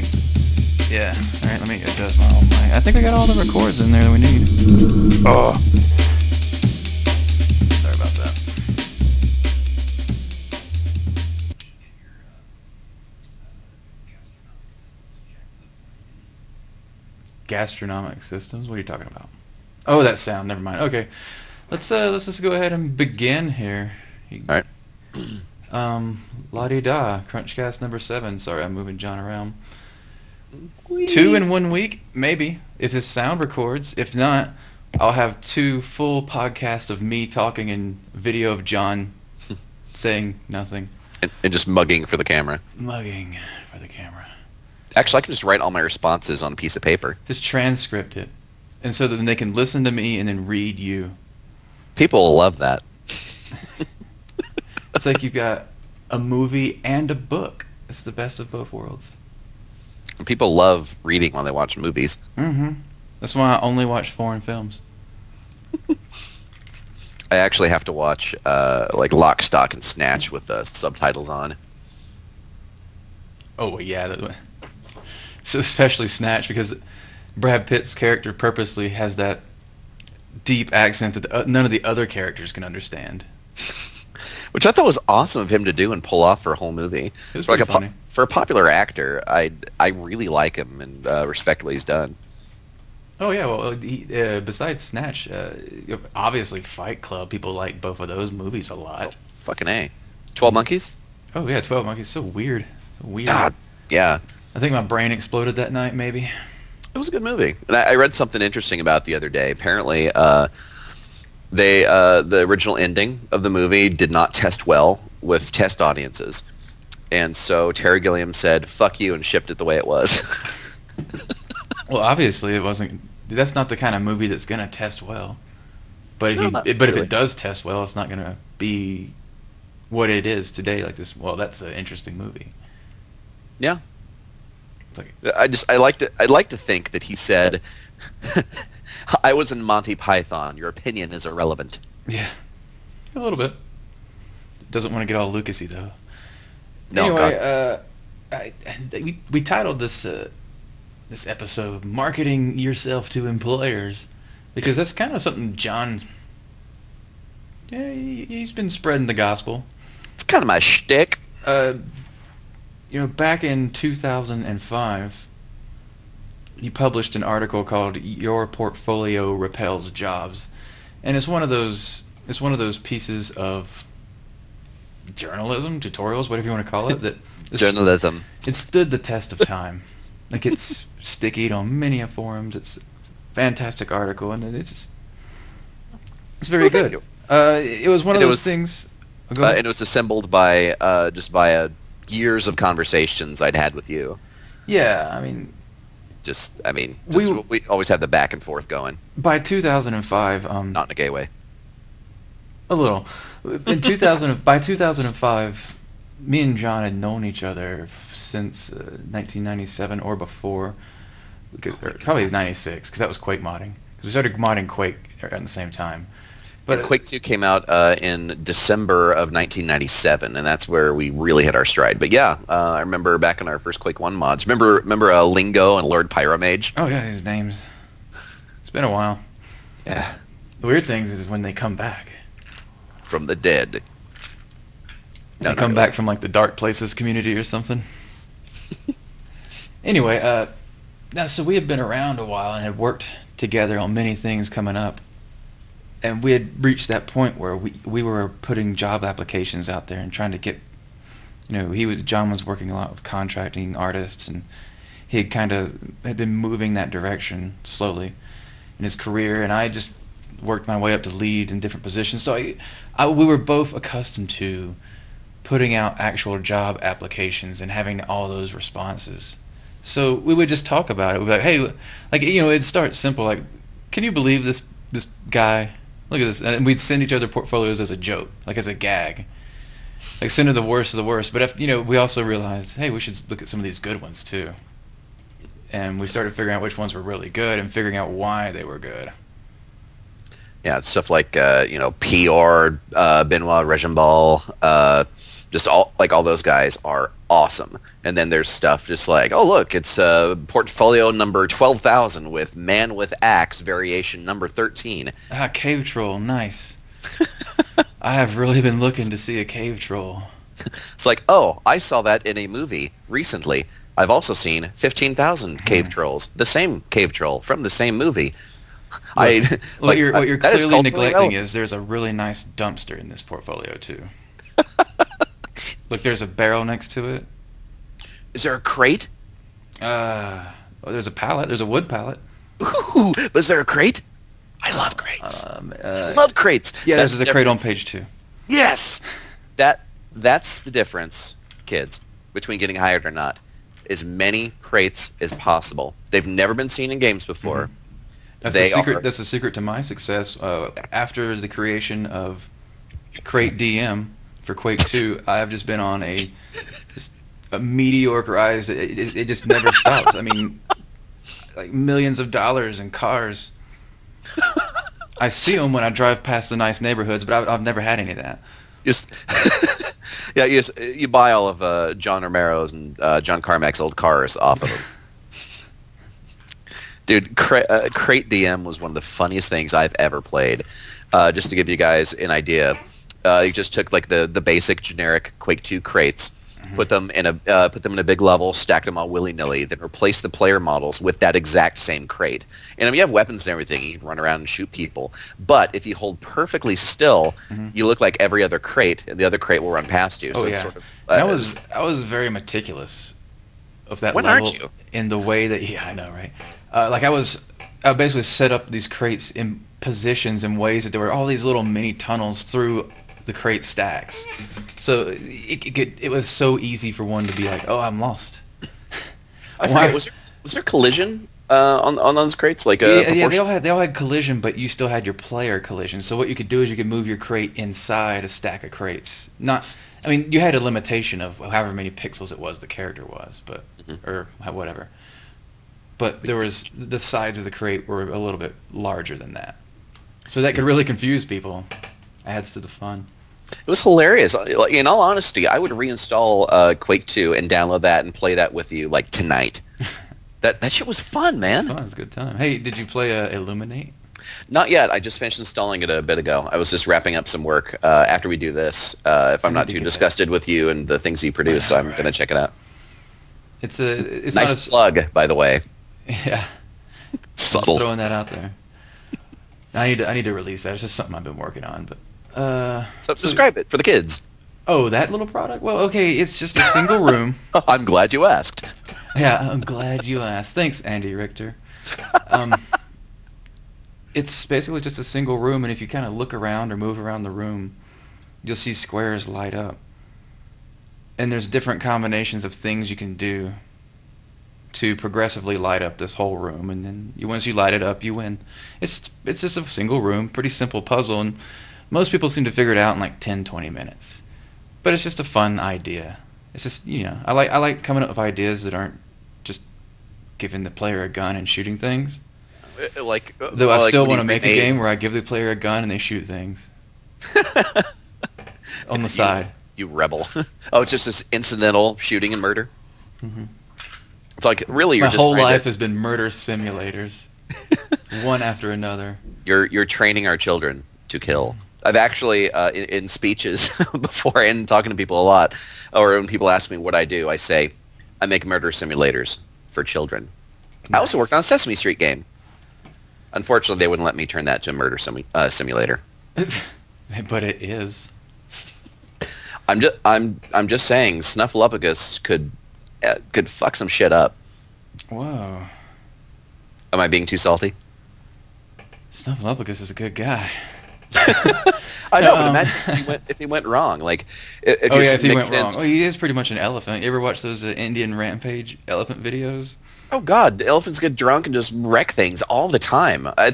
think... Yeah. Alright, let me adjust my own mic. I think I got all the records in there that we need. Oh. Sorry about that. Gastronomic systems? What are you talking about? Oh, that sound. Never mind. Okay. Let's just go ahead and begin here. Alright. La-di-da. CrunchCast number 7. Sorry, I'm moving John around. 2 in 1 week? Maybe. If this sound records. If not, I'll have 2 full podcasts of me talking and video of John saying nothing. And just mugging for the camera. Mugging for the camera. Actually, I can just write all my responses on a piece of paper. Just transcript it. And so then they can listen to me and then read you. People will love that. It's like you've got a movie and a book. It's the best of both worlds. People love reading while they watch movies. Mm-hmm. That's why I only watch foreign films. I actually have to watch like Lock, Stock, and Snatch with subtitles on. Oh, yeah. So especially Snatch, because Brad Pitt's character purposely has that deep accent that none of the other characters can understand. Which I thought was awesome of him to do and pull off for a whole movie. It was for, pretty funny. For a popular actor, I really like him and respect what he's done. Oh, yeah. Well, besides Snatch, obviously Fight Club, people like both of those movies a lot. Fucking A. 12 Monkeys? Oh, yeah, 12 Monkeys. So weird. So weird. God, yeah. I think my brain exploded that night, maybe. It was a good movie. And I read something interesting about it the other day. Apparently, the original ending of the movie did not test well with test audiences. And so Terry Gilliam said, fuck you, and shipped it the way it was. Well, obviously it wasn't... That's not the kind of movie that's going to test well. But if if it does test well, it's not going to be what it is today. Like this. Well, that's an interesting movie. Yeah. It's like, I'd like to think that he said, I was in Monty Python. Your opinion is irrelevant. yeah, a little bit. Doesn't want to get all Lucasy though. No, anyway, we titled this this episode "Marketing Yourself to Employers," because that's kind of something John. Yeah, he's been spreading the gospel. It's kind of my shtick. You know, back in 2005, you published an article called "Your Portfolio Repels Jobs," and it's one of those pieces of journalism, tutorials, whatever you want to call it, that Journalism. It stood the test of time. Like, it's stickied on many forums. It's a fantastic article, and it's very good. It was one of those things. And it was assembled by just via years of conversations I'd had with you. Yeah, I mean, we always had the back and forth going. By 2005, not in a gay way. A little. By 2005, me and John had known each other since 1997 or before, or probably 96, because that was Quake modding. Because we started modding Quake at the same time. But and Quake 2 came out in December of 1997, and that's where we really hit our stride. But yeah, I remember back in our first Quake 1 mods. Remember Lingo and Lord Pyromage? Oh yeah, his names. It's been a while. Yeah. The weird thing is when they come back. From the dead. They come back from like the Dark Places community or something. Anyway, so we had been around a while and had worked together on many things coming up. And we had reached that point where we were putting job applications out there and trying to get, you know, John was working a lot with contracting artists, and he had been moving that direction slowly in his career, and I just worked my way up to lead in different positions. So we were both accustomed to putting out actual job applications and having all those responses. So we would just talk about it. We'd be like, hey, like, you know, it'd start simple, like, can you believe this guy? Look at this. And we'd send each other portfolios as a joke, like as a gag. Like, send her the worst of the worst. But, if, you know, we also realized, hey, we should look at some of these good ones too. And we started figuring out which ones were really good and figuring out why they were good. Yeah, stuff like, you know, PR, Benoit Regimbal, just all those guys are awesome. And then there's stuff just like, oh look, it's portfolio number 12,000 with man with axe variation number 13. Ah, cave troll, nice. I have really been looking to see a cave troll. It's like, oh, I saw that in a movie recently. I've also seen 15,000 cave trolls, the same cave troll from the same movie. Look, what you're clearly neglecting relevant. is there's a really nice dumpster in this portfolio too. Look, there's a barrel next to it. Is there a crate? There's a pallet. There's a wood pallet. Ooh, was there a crate? I love crates. I love crates. Yeah, That's there's a crate on page 2. Yes! That's the difference, kids, between getting hired or not. As many crates as possible. They've never been seen in games before. That's the secret to my success. After the creation of Crate DM for Quake 2, I've just been on a meteoric rise. It just never stops. I mean, like millions of dollars in cars. I see them when I drive past the nice neighborhoods, but I've never had any of that. Just yeah, you buy all of John Romero's and John Carmack's old cars off of them. Dude, Crate DM was one of the funniest things I've ever played. Just to give you guys an idea, you just took like the basic generic Quake 2 crates, put them in a big level, stacked them all willy-nilly, then replaced the player models with that exact same crate. And I mean, you have weapons and everything. You can run around and shoot people. But if you hold perfectly still, you look like every other crate, and the other crate will run past you. Oh, so yeah. it's sort of, I was very meticulous of that when level. aren't you? In the way that, yeah, I know, right? Like I basically set up these crates in positions in ways that there were all these little mini tunnels through the crate stacks. So it was so easy for one to be like, oh, I'm lost. I forget, was there collision on those crates? Like yeah, they all had collision, but you still had your player collision. So what you could do is you could move your crate inside a stack of crates. I mean, you had a limitation of however many pixels it was the character was, but or whatever. But there was the sides of the crate were a little bit larger than that, so that could really confuse people. Adds to the fun. It was hilarious. Like, in all honesty, I would reinstall Quake 2 and download that and play that with you like tonight. That shit was fun, man. It was a good time. Hey, did you play Illuminate? Not yet. I just finished installing it a bit ago. I was just wrapping up some work. After we do this, if I'm not too disgusted with you and the things you produce, I'm going to check it out. It's nice plug, by the way. Yeah. Subtle. Just throwing that out there. I need to release that. It's just something I've been working on, but so describe it for the kids. Oh, that little product? Well, okay, it's just a single room. I'm glad you asked. Yeah, I'm glad you asked. Thanks, Andy Richter. It's basically just a single room, and if you kind of look around or move around the room, you'll see squares light up. And there's different combinations of things you can do to progressively light up this whole room, and then once you light it up, you win. It's just a single room, pretty simple puzzle, and most people seem to figure it out in like 10-20 minutes. But it's just a fun idea. It's just, I like coming up with ideas that aren't just giving the player a gun and shooting things. Though I still want to make a game where I give the player a gun and they shoot things on the side. You rebel. Oh, it's just this incidental shooting and murder? Mm-hmm. It's like, really, My whole life has been murder simulators, one after another. You're training our children to kill. I've actually, in speeches before and talking to people a lot, or when people ask me what I do, I say, I make murder simulators for children. Nice. I also worked on a Sesame Street game. Unfortunately, they wouldn't let me turn that to a murder simulator. But it is. I'm just saying, Snuffleupagus could fuck some shit up. Whoa. Am I being too salty? Snuffleupagus is a good guy. I know, but imagine if he went wrong. Like, if he went wrong. Well, he is pretty much an elephant. You ever watch those Indian Rampage elephant videos? Oh God, the elephants get drunk and just wreck things all the time. I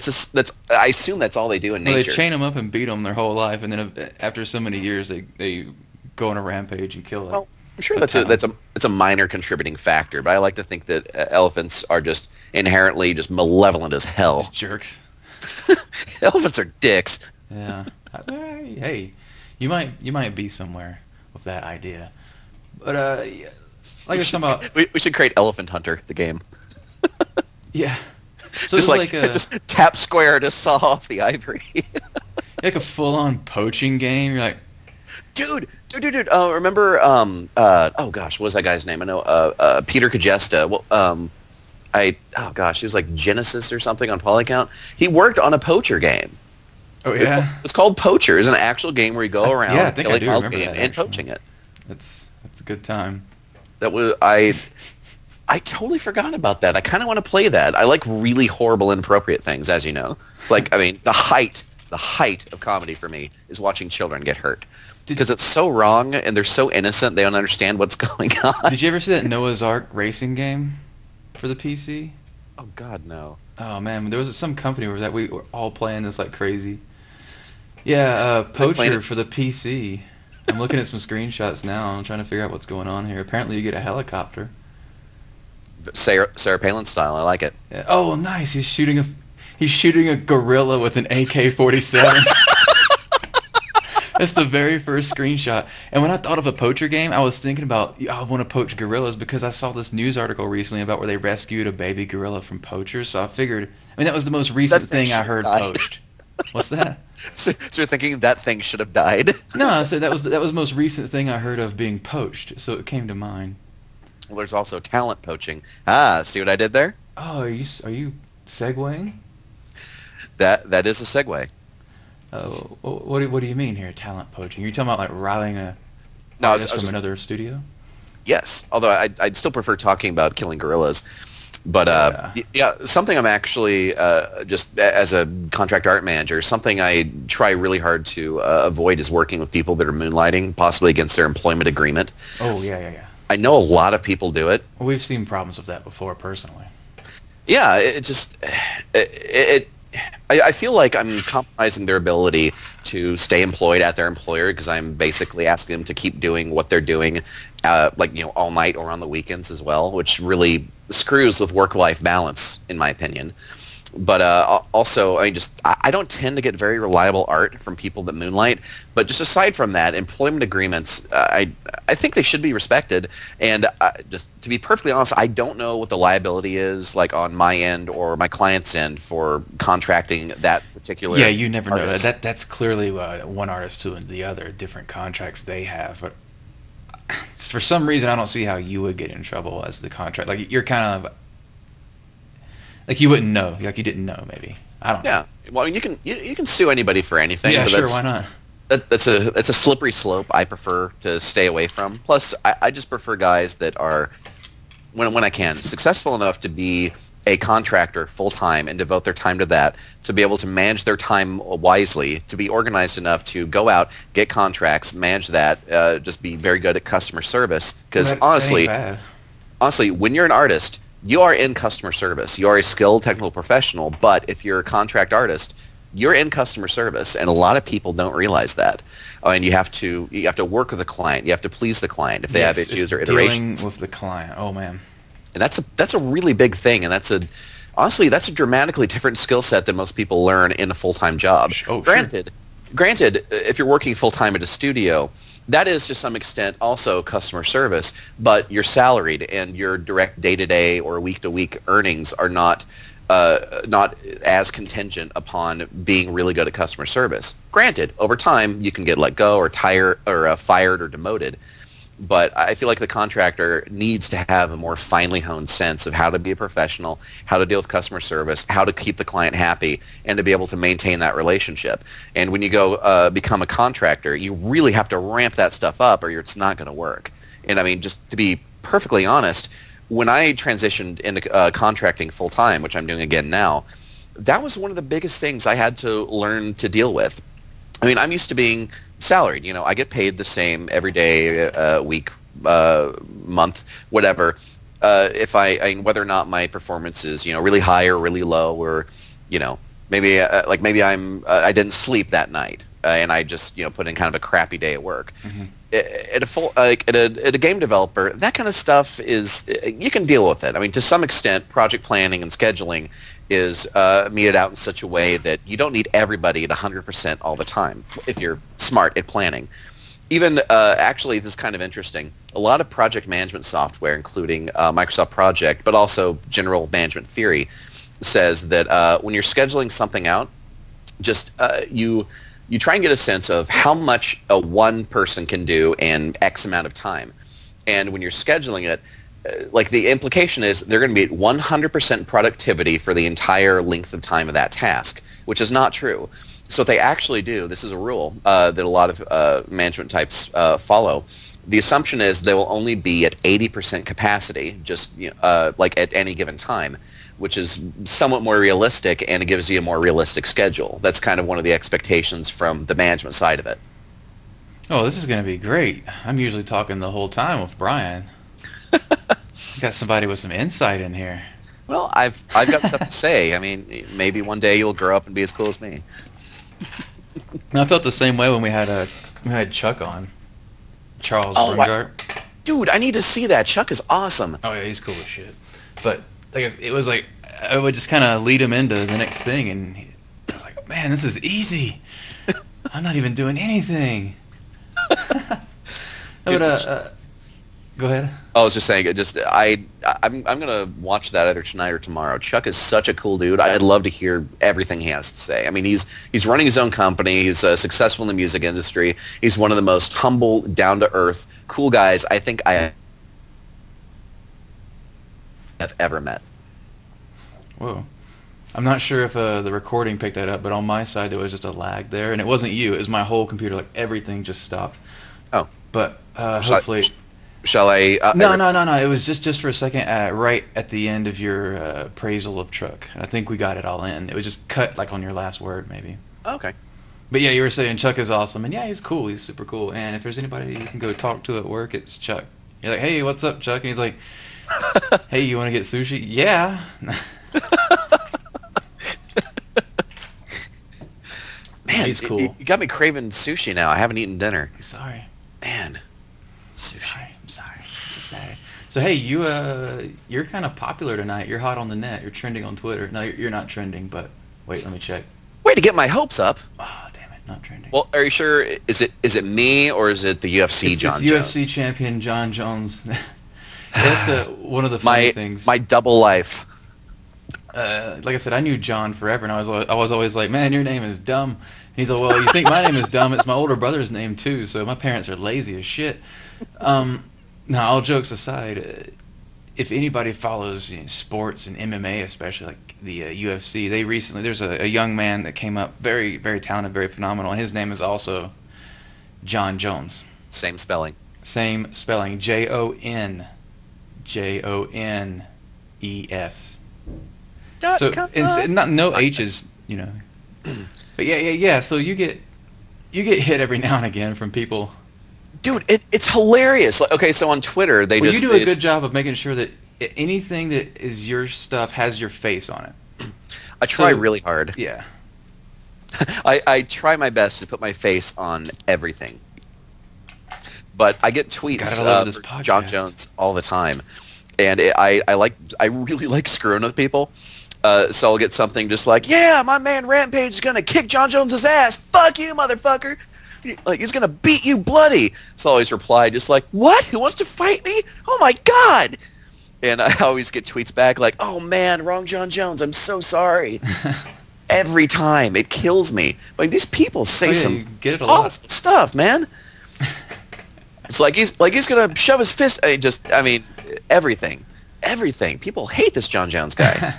assume that's all they do in nature. They chain them up and beat them their whole life, and then after so many years, they go on a rampage and kill them. Well, I'm sure that's a minor contributing factor, but I like to think that elephants are just inherently just malevolent as hell. Just jerks. Elephants are dicks. Yeah. Hey, you might be somewhere with that idea, but Like you're talking about. We should create Elephant Hunter, the game. Yeah. So Just it's just tap square to saw off the ivory. like a full-on poaching game. You're like, Dude. Remember? Oh gosh, what was that guy's name? I know. Peter Kajesta. Well, oh gosh, he was like Genesis or something on Polycount. He worked on a poacher game. oh yeah. It's called Poacher. It's an actual game where you go around Yeah, I think I killing do wild remember game that, and actually. poaching it. That's a good time. That was I totally forgot about that. I kind of want to play that. I like really horrible, inappropriate things, as you know. Like, I mean, the height of comedy for me is watching children get hurt. Because it's so wrong, and they're so innocent, they don't understand what's going on. Did you ever see that Noah's Ark racing game for the PC? Oh, God, no. Oh man, there was some company where that we were all playing this like crazy. Yeah, Poacher for the PC. I'm looking at some screenshots now. I'm trying to figure out what's going on here. Apparently, you get a helicopter. Sarah Palin style, I like it. Yeah. Oh, nice. He's shooting a gorilla with an AK-47. That's the very first screenshot. And when I thought of a poacher game, I was thinking about, I want to poach gorillas because I saw this news article recently about where they rescued a baby gorilla from poachers. So I figured, that was the most recent thing I heard poached. What's that? So you're thinking that thing should have died? No, I said that was the most recent thing I heard of being poached. So it came to mind. Well, there's also talent poaching. Ah, see what I did there? Oh, are you segueing? That is a segue. Oh, what do you mean here, talent poaching? You're talking about like riling a No, artist from another studio? Yes, although I'd still prefer talking about killing gorillas. But yeah, something I'm actually just as a contract art manager, something I try really hard to avoid is working with people that are moonlighting, possibly against their employment agreement. Oh yeah. I know a lot of people do it. Well, we've seen problems with that before, personally. Yeah, I feel like I'm compromising their ability to stay employed at their employer because I'm basically asking them to keep doing what they're doing, all night or on the weekends as well, which really screws with work-life balance, in my opinion. But also, I don't tend to get very reliable art from people that moonlight. But just aside from that, employment agreements, I think they should be respected. And just to be perfectly honest, I don't know what the liability is like on my end or my client's end for contracting that particular. Yeah, you never artist. know. That's clearly one artist to the other, different contracts they have. But for some reason, I don't see how you would get in trouble as the contract. Like you're kind of. Like you wouldn't know, like you didn't know, maybe. I don't know. Yeah, well, you can sue anybody for anything. Yeah, but sure, why not? That's a slippery slope I prefer to stay away from. Plus, I just prefer guys that are, when I can, successful enough to be a contractor full time and devote their time to that, to be able to manage their time wisely, to be organized enough to go out, get contracts, manage that, just be very good at customer service. Because honestly, when you're an artist, you are in customer service. You are a skilled technical professional, but if you're a contract artist, you're in customer service, and a lot of people don't realize that. And you have to work with the client. You have to please the client if they have issues or iterations. Dealing with the client. Oh man. And that's a really big thing, and honestly that's a dramatically different skill set than most people learn in a full-time job. Oh, Granted, if you're working full-time at a studio, that is to some extent also customer service, but you're salaried and your direct day-to-day or week-to-week earnings are not as contingent upon being really good at customer service. Granted, over time you can get let go or fired or demoted, but I feel like the contractor needs to have a more finely honed sense of how to be a professional, how to deal with customer service, how to keep the client happy, and to be able to maintain that relationship. And when you go become a contractor, you really have to ramp that stuff up or it's not going to work. And I mean, just to be perfectly honest, when I transitioned into contracting full-time, which I'm doing again now, that was one of the biggest things I had to learn to deal with. I mean, I'm used to being salaried. You know, I get paid the same every day, week, month, whatever. If whether or not my performance is, really high or really low, or, maybe I didn't sleep that night and I just, put in kind of a crappy day at work. Mm-hmm. At a game developer, that kind of stuff is, you can deal with it. I mean, to some extent, project planning and scheduling is meted out in such a way that you don't need everybody at 100% all the time if you're smart at planning. even actually, this is kind of interesting. A lot of project management software, including Microsoft Project, but also general management theory, says that when you're scheduling something out, just you try and get a sense of how much one person can do in X amount of time. And when you're scheduling it, like the implication is they're going to be at 100% productivity for the entire length of time of that task, which is not true. So what they actually do, this is a rule that a lot of management types follow. The assumption is they will only be at 80% capacity, just like at any given time, which is somewhat more realistic, and it gives you a more realistic schedule. That's kind of one of the expectations from the management side of it. Oh, this is going to be great. I'm usually talking the whole time with Brian. Got somebody with some insight in here. Well, I've got stuff to say. I mean, maybe one day you'll grow up and be as cool as me. I felt the same way when we had Chuck on. Charles Brungart. Dude, I need to see that. Chuck is awesome. Oh yeah, he's cool as shit. But it was like I would just kind of lead him into the next thing, and I was like, man, this is easy. I'm not even doing anything. Go ahead. I was just saying, I'm gonna watch that either tonight or tomorrow. Chuck is such a cool dude. I'd love to hear everything he has to say. I mean, he's running his own company. He's successful in the music industry. He's one of the most humble, down to earth, cool guys I think I have ever met. Whoa. I'm not sure if the recording picked that up, but on my side there was just a lag there, and it wasn't you. It was my whole computer. Like everything just stopped. Oh. But hopefully. Shall I? No. It was just for a second, right at the end of your appraisal of Chuck. And I think we got it all in. It was just cut like on your last word, maybe. Okay. But yeah, you were saying Chuck is awesome, and yeah, he's cool. He's super cool. And if there's anybody you can go talk to at work, it's Chuck. You're like, hey, what's up, Chuck? And he's like, hey, you want to get sushi? Yeah. Man, he's cool. You got me craving sushi now. I haven't eaten dinner. I'm sorry. Man. Sushi. I'm sorry. So hey, you're kind of popular tonight. You're hot on the net. You're trending on Twitter. No, you're not trending, but wait, let me check. Way to get my hopes up. Oh, damn it, not trending. Well, are you sure? Is it me or is it the UFC Jon Jones? UFC champion Jon Jones. That's one of the funny things. My double life. Like I said, I knew John forever, and I was always like, man, your name is dumb. And he's like, well, you think my name is dumb? It's my older brother's name too. So my parents are lazy as shit. Now, all jokes aside, if anybody follows sports and MMA, especially like the UFC, there's a young man that came up, very, very talented, very phenomenal, and his name is also Jon Jones. Same spelling. Same spelling. Jones. So not no H's, But yeah. So you get hit every now and again from people. Dude, it's hilarious. Like, okay, so on Twitter you do a good job of making sure that anything that is your stuff has your face on it. I try really hard. Yeah. I try my best to put my face on everything. But I get tweets for Jon Jones all the time, and I really like screwing with people. So I'll get something just like, yeah, my man Rampage is gonna kick Jon Jones's ass. Fuck you, motherfucker. Like, he's gonna beat you bloody. So I always reply just like, what? Who wants to fight me? Oh my god! And I always get tweets back like, oh man, wrong Jon Jones. I'm so sorry. Every time. It kills me. Like, these people say some awful stuff, man. It's like he's gonna shove his fist. Everything. People hate this Jon Jones guy.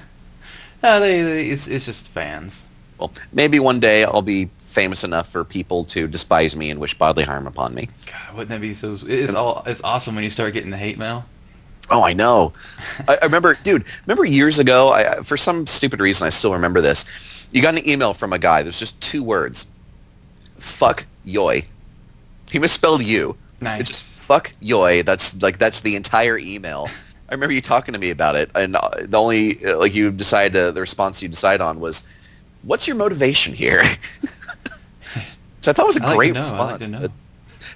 It's just fans. Well, maybe one day I'll be famous enough for people to despise me and wish bodily harm upon me. God, wouldn't that be so? It's awesome when you start getting the hate mail. Oh, I know. I remember, dude. Remember years ago? For some stupid reason, I still remember this. You got an email from a guy. There's just 2 words. Fuck yoy. He misspelled you. Nice. It's just fuck yoy. That's the entire email. I remember you talking to me about it, and the only the response you decide on was, "What's your motivation here?" Which I thought was a great response.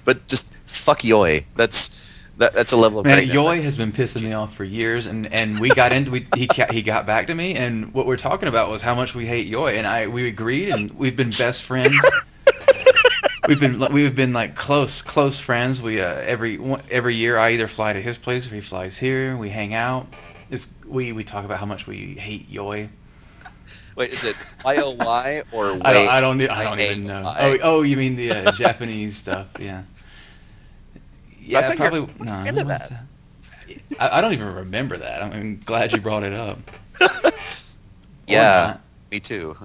But just fuck yoy. That's a level of greatness. Yoy has been pissing me off for years, and we got into he got back to me, and what we're talking about was how much we hate yoy, and we agreed, and we've been best friends we've been like close friends. We every year I either fly to his place or he flies here. We hang out. We talk about how much we hate Yoi. Wait, is it Y-O-Y or wait? I don't even know. Oh, you mean the Japanese stuff? Yeah. Yeah, probably. No, into that. I don't even remember that. I'm glad you brought it up. Yeah, me too.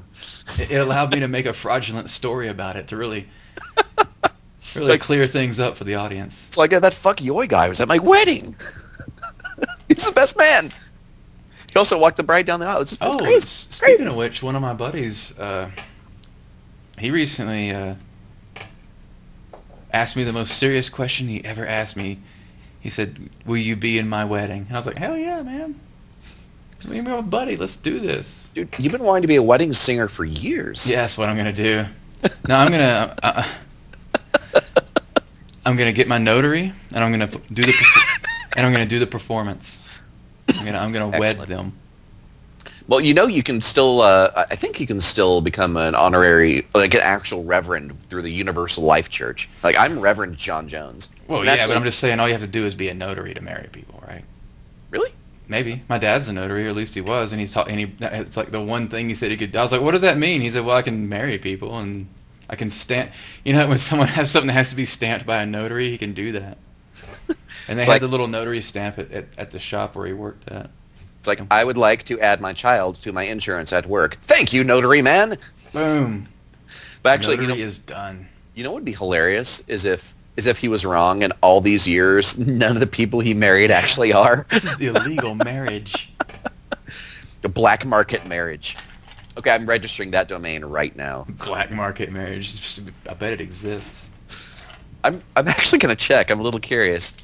It allowed me to make a fraudulent story about it to really like, clear things up for the audience. It's like that fuck Yoi guy was at my wedding. He's the best man. He also walked the bride down the aisle. It's crazy. Speaking of which, one of my buddies, he recently asked me the most serious question he ever asked me. He said, "Will you be in my wedding?" And I was like, "Hell yeah, man! Me and my buddy, let's do this." Dude, you've been wanting to be a wedding singer for years. Yeah, that's what I'm gonna do. No, I'm gonna get my notary, and I'm gonna do the performance. I'm gonna wed them. Well, you can still. I think you can still become an honorary, like an actual reverend through the Universal Life Church. Like I'm Reverend Jon Jones. Well, yeah, but I'm just saying, all you have to do is be a notary to marry people, right? Really? Maybe. My dad's a notary, or at least he was, and it's like the one thing he said he could do. I was like, what does that mean? He said, well, I can marry people, and I can stamp. You know, when someone has something that has to be stamped by a notary, he can do that. And they had the little notary stamp at the shop where he worked at. It's like, I would like to add my child to my insurance at work. Thank you, notary man. Boom. But actually, notary is done. You know what would be hilarious is if he was wrong and all these years none of the people he married actually are. This is the illegal marriage. The black market marriage. Okay, I'm registering that domain right now. Black market marriage. I bet it exists. I'm actually gonna check. I'm a little curious.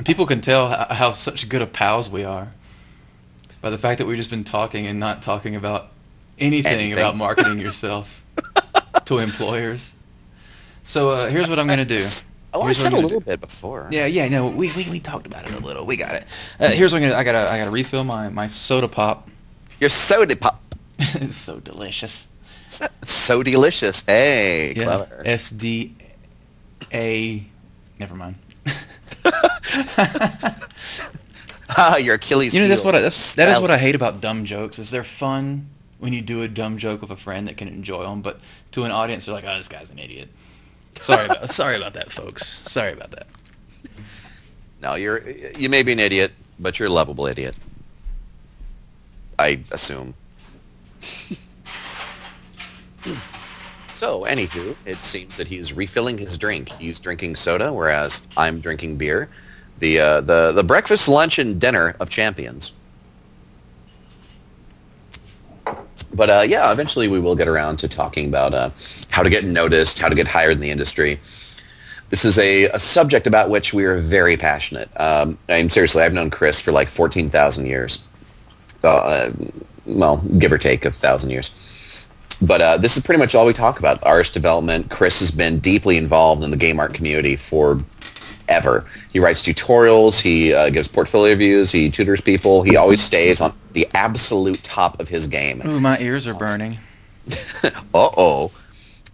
People can tell how such good of pals we are by the fact that we've just been talking and not talking about anything about marketing yourself to employers. So here's what I'm gonna do. Oh, I said a little bit before. Yeah. No, we talked about it a little. We got it. Here's what I'm gonna. I gotta refill my soda pop. Your soda pop. It's so delicious. So delicious. Hey, yeah. Clever. SDA. Never mind. Your Achilles heel. You know, that is what I hate about dumb jokes. Is they're fun when you do a dumb joke with a friend that can enjoy them, but to an audience, they're like, "Oh, this guy's an idiot." Sorry about that, folks. Sorry about that. No, you may be an idiot, but you're a lovable idiot. I assume. So, anywho, it seems that he's refilling his drink. He's drinking soda, whereas I'm drinking beer. The breakfast, lunch, and dinner of champions. But yeah, eventually we will get around to talking about how to get noticed, how to get hired in the industry. This is a subject about which we are very passionate. Seriously, I've known Chris for like 14,000 years. Well, give or take 1,000 years. But this is pretty much all we talk about. Artist development. Chris has been deeply involved in the game art community forever. He writes tutorials. He gives portfolio reviews. He tutors people. He always stays on the absolute top of his game. Ooh, my ears are burning. Uh-oh.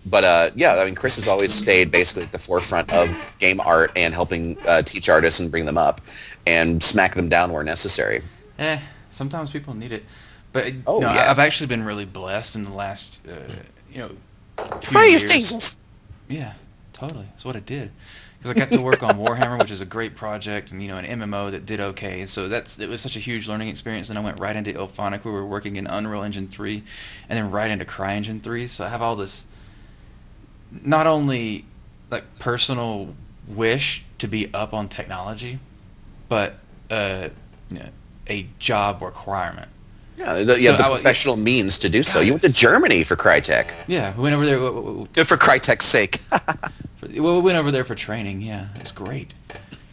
But yeah, I mean, Chris has always stayed basically at the forefront of game art and helping teach artists and bring them up and smack them down where necessary. Sometimes people need it. But yeah. I've actually been really blessed in the last, Praise Jesus. Yeah, totally. That's what it did. Because I got to work on Warhammer, which is a great project, and an MMO that did okay. So it was such a huge learning experience. And I went right into Ilphonic, where we were working in Unreal Engine 3, and then right into CryEngine 3. So I have all this, not only like personal wish to be up on technology, but a job requirement. Yeah, you have the professional means to do so. You went to Germany for Crytek. Yeah, we went over there. For Crytek's sake. We went over there for training. Yeah, it's great.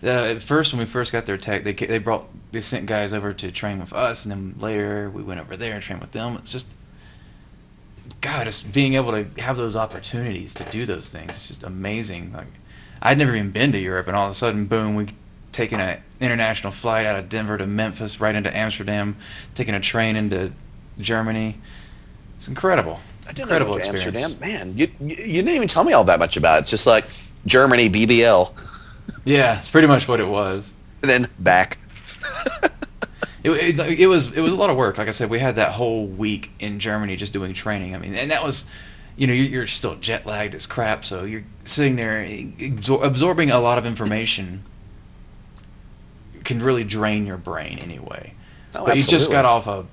At first, when we first got their tech, they sent guys over to train with us, and then later we went over there and trained with them. It's just, God, just being able to have those opportunities to do those things. It's just amazing. Like, I'd never even been to Europe, and all of a sudden, boom, we taking an international flight out of Denver to Memphis, right into Amsterdam, taking a train into Germany. It's incredible. I didn't Incredible know experience. Amsterdam. Man, you didn't even tell me all that much about it. It's just like Germany, BBL, Yeah, it's pretty much what it was. and then back. It was a lot of work. Like I said, we had that whole week in Germany just doing training. I mean, and that was, you're still jet lagged as crap, so you're sitting there absorbing a lot of information. Can really drain your brain anyway. Oh, but absolutely. you just got off a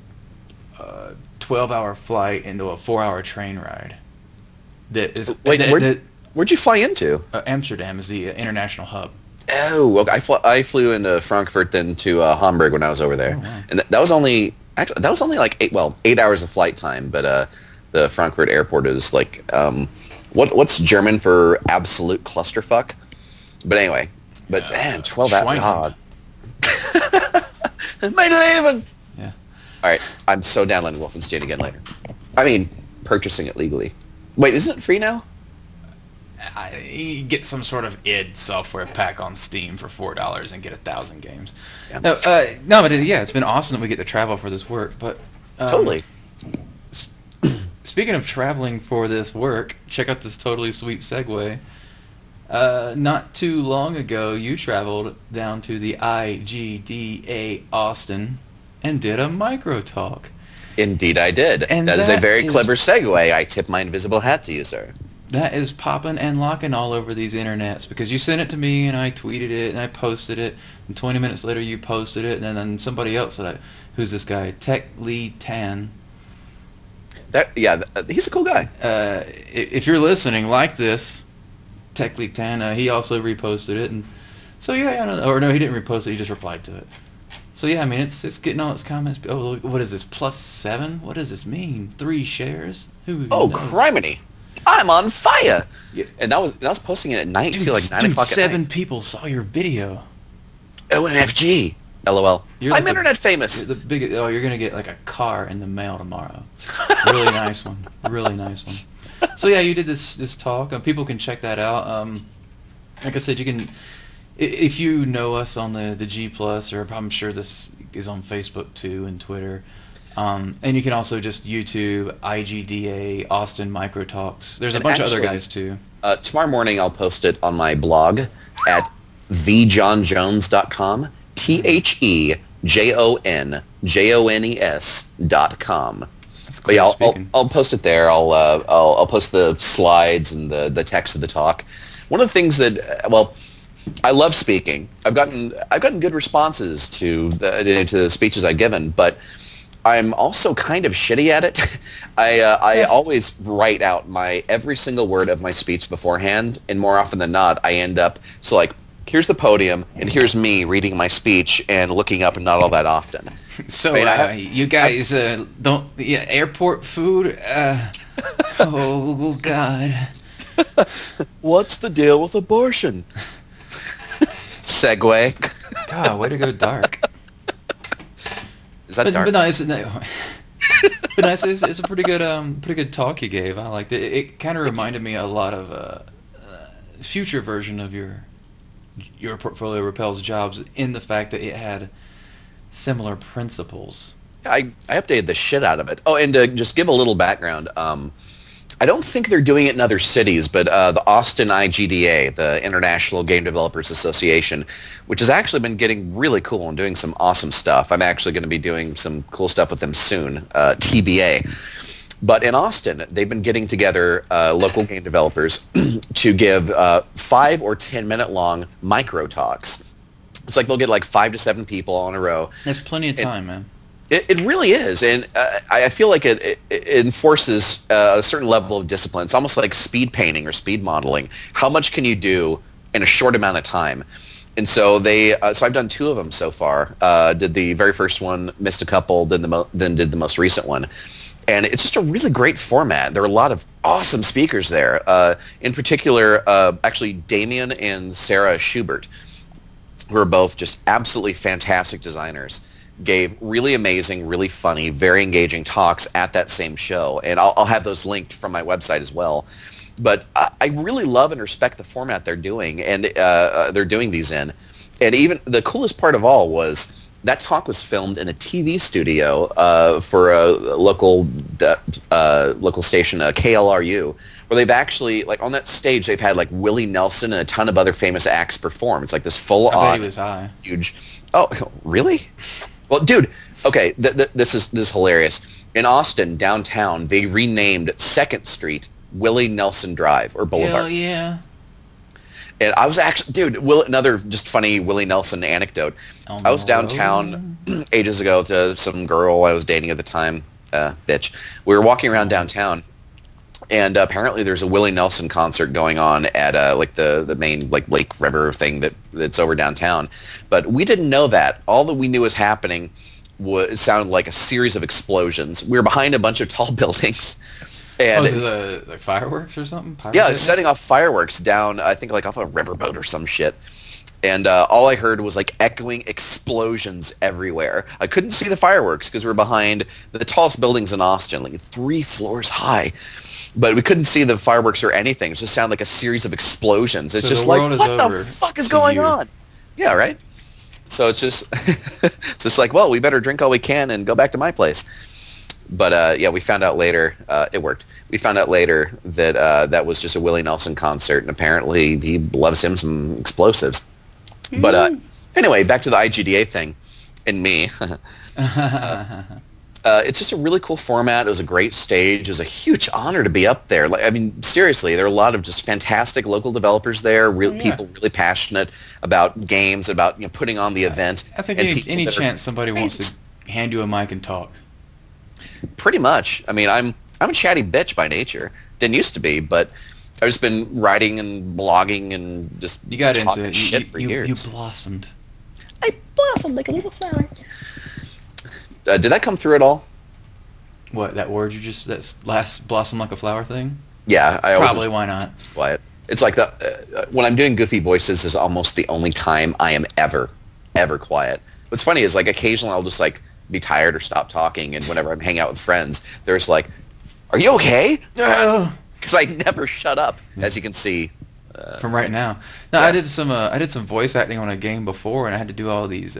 12-hour flight into a 4-hour train ride. That is Wait, where'd you fly into? Amsterdam is the international hub. Oh, okay. I flew into Frankfurt, then to Hamburg when I was over there, Oh, wow. and that was only like 8 hours of flight time. But the Frankfurt airport is like what's German for absolute clusterfuck? But anyway, man, 12 hours. God. My Leben. Yeah. All right, I'm so down on Wolfenstein again later. I mean, purchasing it legally. Wait, isn't it free now? You get some sort of id software pack on Steam for $4 and get 1,000 games. Yeah. No, but it's been awesome that we get to travel for this work. But Totally. Speaking of traveling for this work, check out this totally sweet segue. Not too long ago, you traveled down to the IGDA Austin and did a micro talk. Indeed, I did. And that is a that very is- clever segue. I tip my invisible hat to you, sir. That is popping and locking all over these internets because you sent it to me and I tweeted it and I posted it and 20 minutes later you posted it and then somebody else who's this guy, Tech Lead Tan. He's a cool guy. If you're listening, like this, Tech Lead Tan, he also reposted it, and so yeah, I don't know, or no, he didn't repost it, he just replied to it. So yeah, I mean, it's getting all its comments. Oh, look, what is this, +7? What does this mean? 3 shares? Who even Oh, knows? criminy! I'm on fire. Yeah. And I was posting it at night Dude, too, like 9 dude, o'clock at 7 night. people saw your video. OMFG. LOL. You're I'm like internet famous. You're gonna get like a car in the mail tomorrow. Really nice one. Really nice one. So yeah, you did this talk. People can check that out. Like I said, you can, if you know us on the G Plus, or I'm sure this is on Facebook too and Twitter. And you can also just YouTube IGDA Austin Micro Talks. There's a bunch of other guys too. Tomorrow morning I'll post it on my blog at thejonjones.com. TheJonjones.com. That's But yeah, clear speaking. I'll post it there. I'll post the slides and the text of the talk. One of the things that I love speaking. I've gotten good responses to the speeches I've given, but I'm also kind of shitty at it. I always write out every single word of my speech beforehand, and more often than not, I end up here's the podium, and here's me reading my speech and looking up, and not all that often. So I mean, you guys airport food? Oh God. What's the deal with abortion? Segue. God, way to go dark. Is that dark? But no, it's a pretty good talk you gave. I liked it. It kind of reminded me a lot of a future version of your portfolio repels jobs in the fact that it had similar principles. I updated the shit out of it. Oh, and to just give a little background, I don't think they're doing it in other cities, but the Austin IGDA, the International Game Developers Association, which has actually been getting really cool and doing some awesome stuff. I'm actually going to be doing some cool stuff with them soon, TBA. But in Austin, they've been getting together local game developers to give 5 or 10 minute long micro talks. It's like they'll get like 5 to 7 people all in a row. That's plenty of time, man. It really is, and I feel like it enforces a certain level of discipline. It's almost like speed painting or speed modeling. How much can you do in a short amount of time? And so so I've done 2 of them so far. Did the very first one, missed a couple, then did the most recent one. And it's just a really great format. There are a lot of awesome speakers there. In particular, actually Damien and Sarah Schubert, who are both just absolutely fantastic designers, gave really amazing, really funny, very engaging talks at that same show. And I'll have those linked from my website as well. But I really love and respect the format they're doing, and they're doing these in. And even the coolest part of all was that talk was filmed in a TV studio for a local station, KLRU, where they've actually, like, on that stage, they've had, like, Willie Nelson and a ton of other famous acts perform. It's like this full-on, I bet he was high. Huge. Oh, really? Well, dude, okay, this is hilarious. In Austin, downtown, they renamed 2nd Street Willie Nelson Drive, or Boulevard. Hell yeah. And I was actually, dude, another just funny Willie Nelson anecdote. I was downtown ages ago to some girl I was dating at the time, bitch. We were walking around downtown, and apparently there's a Willie Nelson concert going on at like the main like Lake River thing that's over downtown. But we didn't know that. All that we knew was happening sounded like a series of explosions. We were behind a bunch of tall buildings. And was it like fireworks or something? Yeah, it's setting off fireworks down, I think, like off a riverboat or some shit. And all I heard was like echoing explosions everywhere. I couldn't see the fireworks because we were behind the tallest buildings in Austin, like 3 floors high. But we couldn't see the fireworks or anything. It just sounded like a series of explosions. It's so just like, what the fuck is going on? Yeah, right? So it's just, it's just like, well, we better drink all we can and go back to my place. But yeah, we found out later, it worked. We found out later that that was just a Willie Nelson concert, and apparently he loves him some explosives. But anyway, back to the IGDA thing and me. It's just a really cool format. It was a great stage. It was a huge honor to be up there. Like, I mean, seriously, there are a lot of just fantastic local developers there, people really passionate about games, about putting on the event. I think any chance somebody wants to hand you a mic and talk. Pretty much. I mean, I'm a chatty bitch by nature. Didn't used to be, but I've just been writing and blogging and just you got into it. Shit for years. You blossomed. I blossomed like a little flower. Did that come through at all? What, that word that last blossom like a flower thing? Yeah, I always probably. Why not? Quiet. It's like when I'm doing goofy voices is almost the only time I am ever quiet. What's funny is like occasionally I'll just like be tired or stop talking, and whenever I'm hanging out with friends, there's like, "Are you okay?" Because I never shut up, as you can see. From right now. No, yeah. I did some voice acting on a game before, and I had to do all these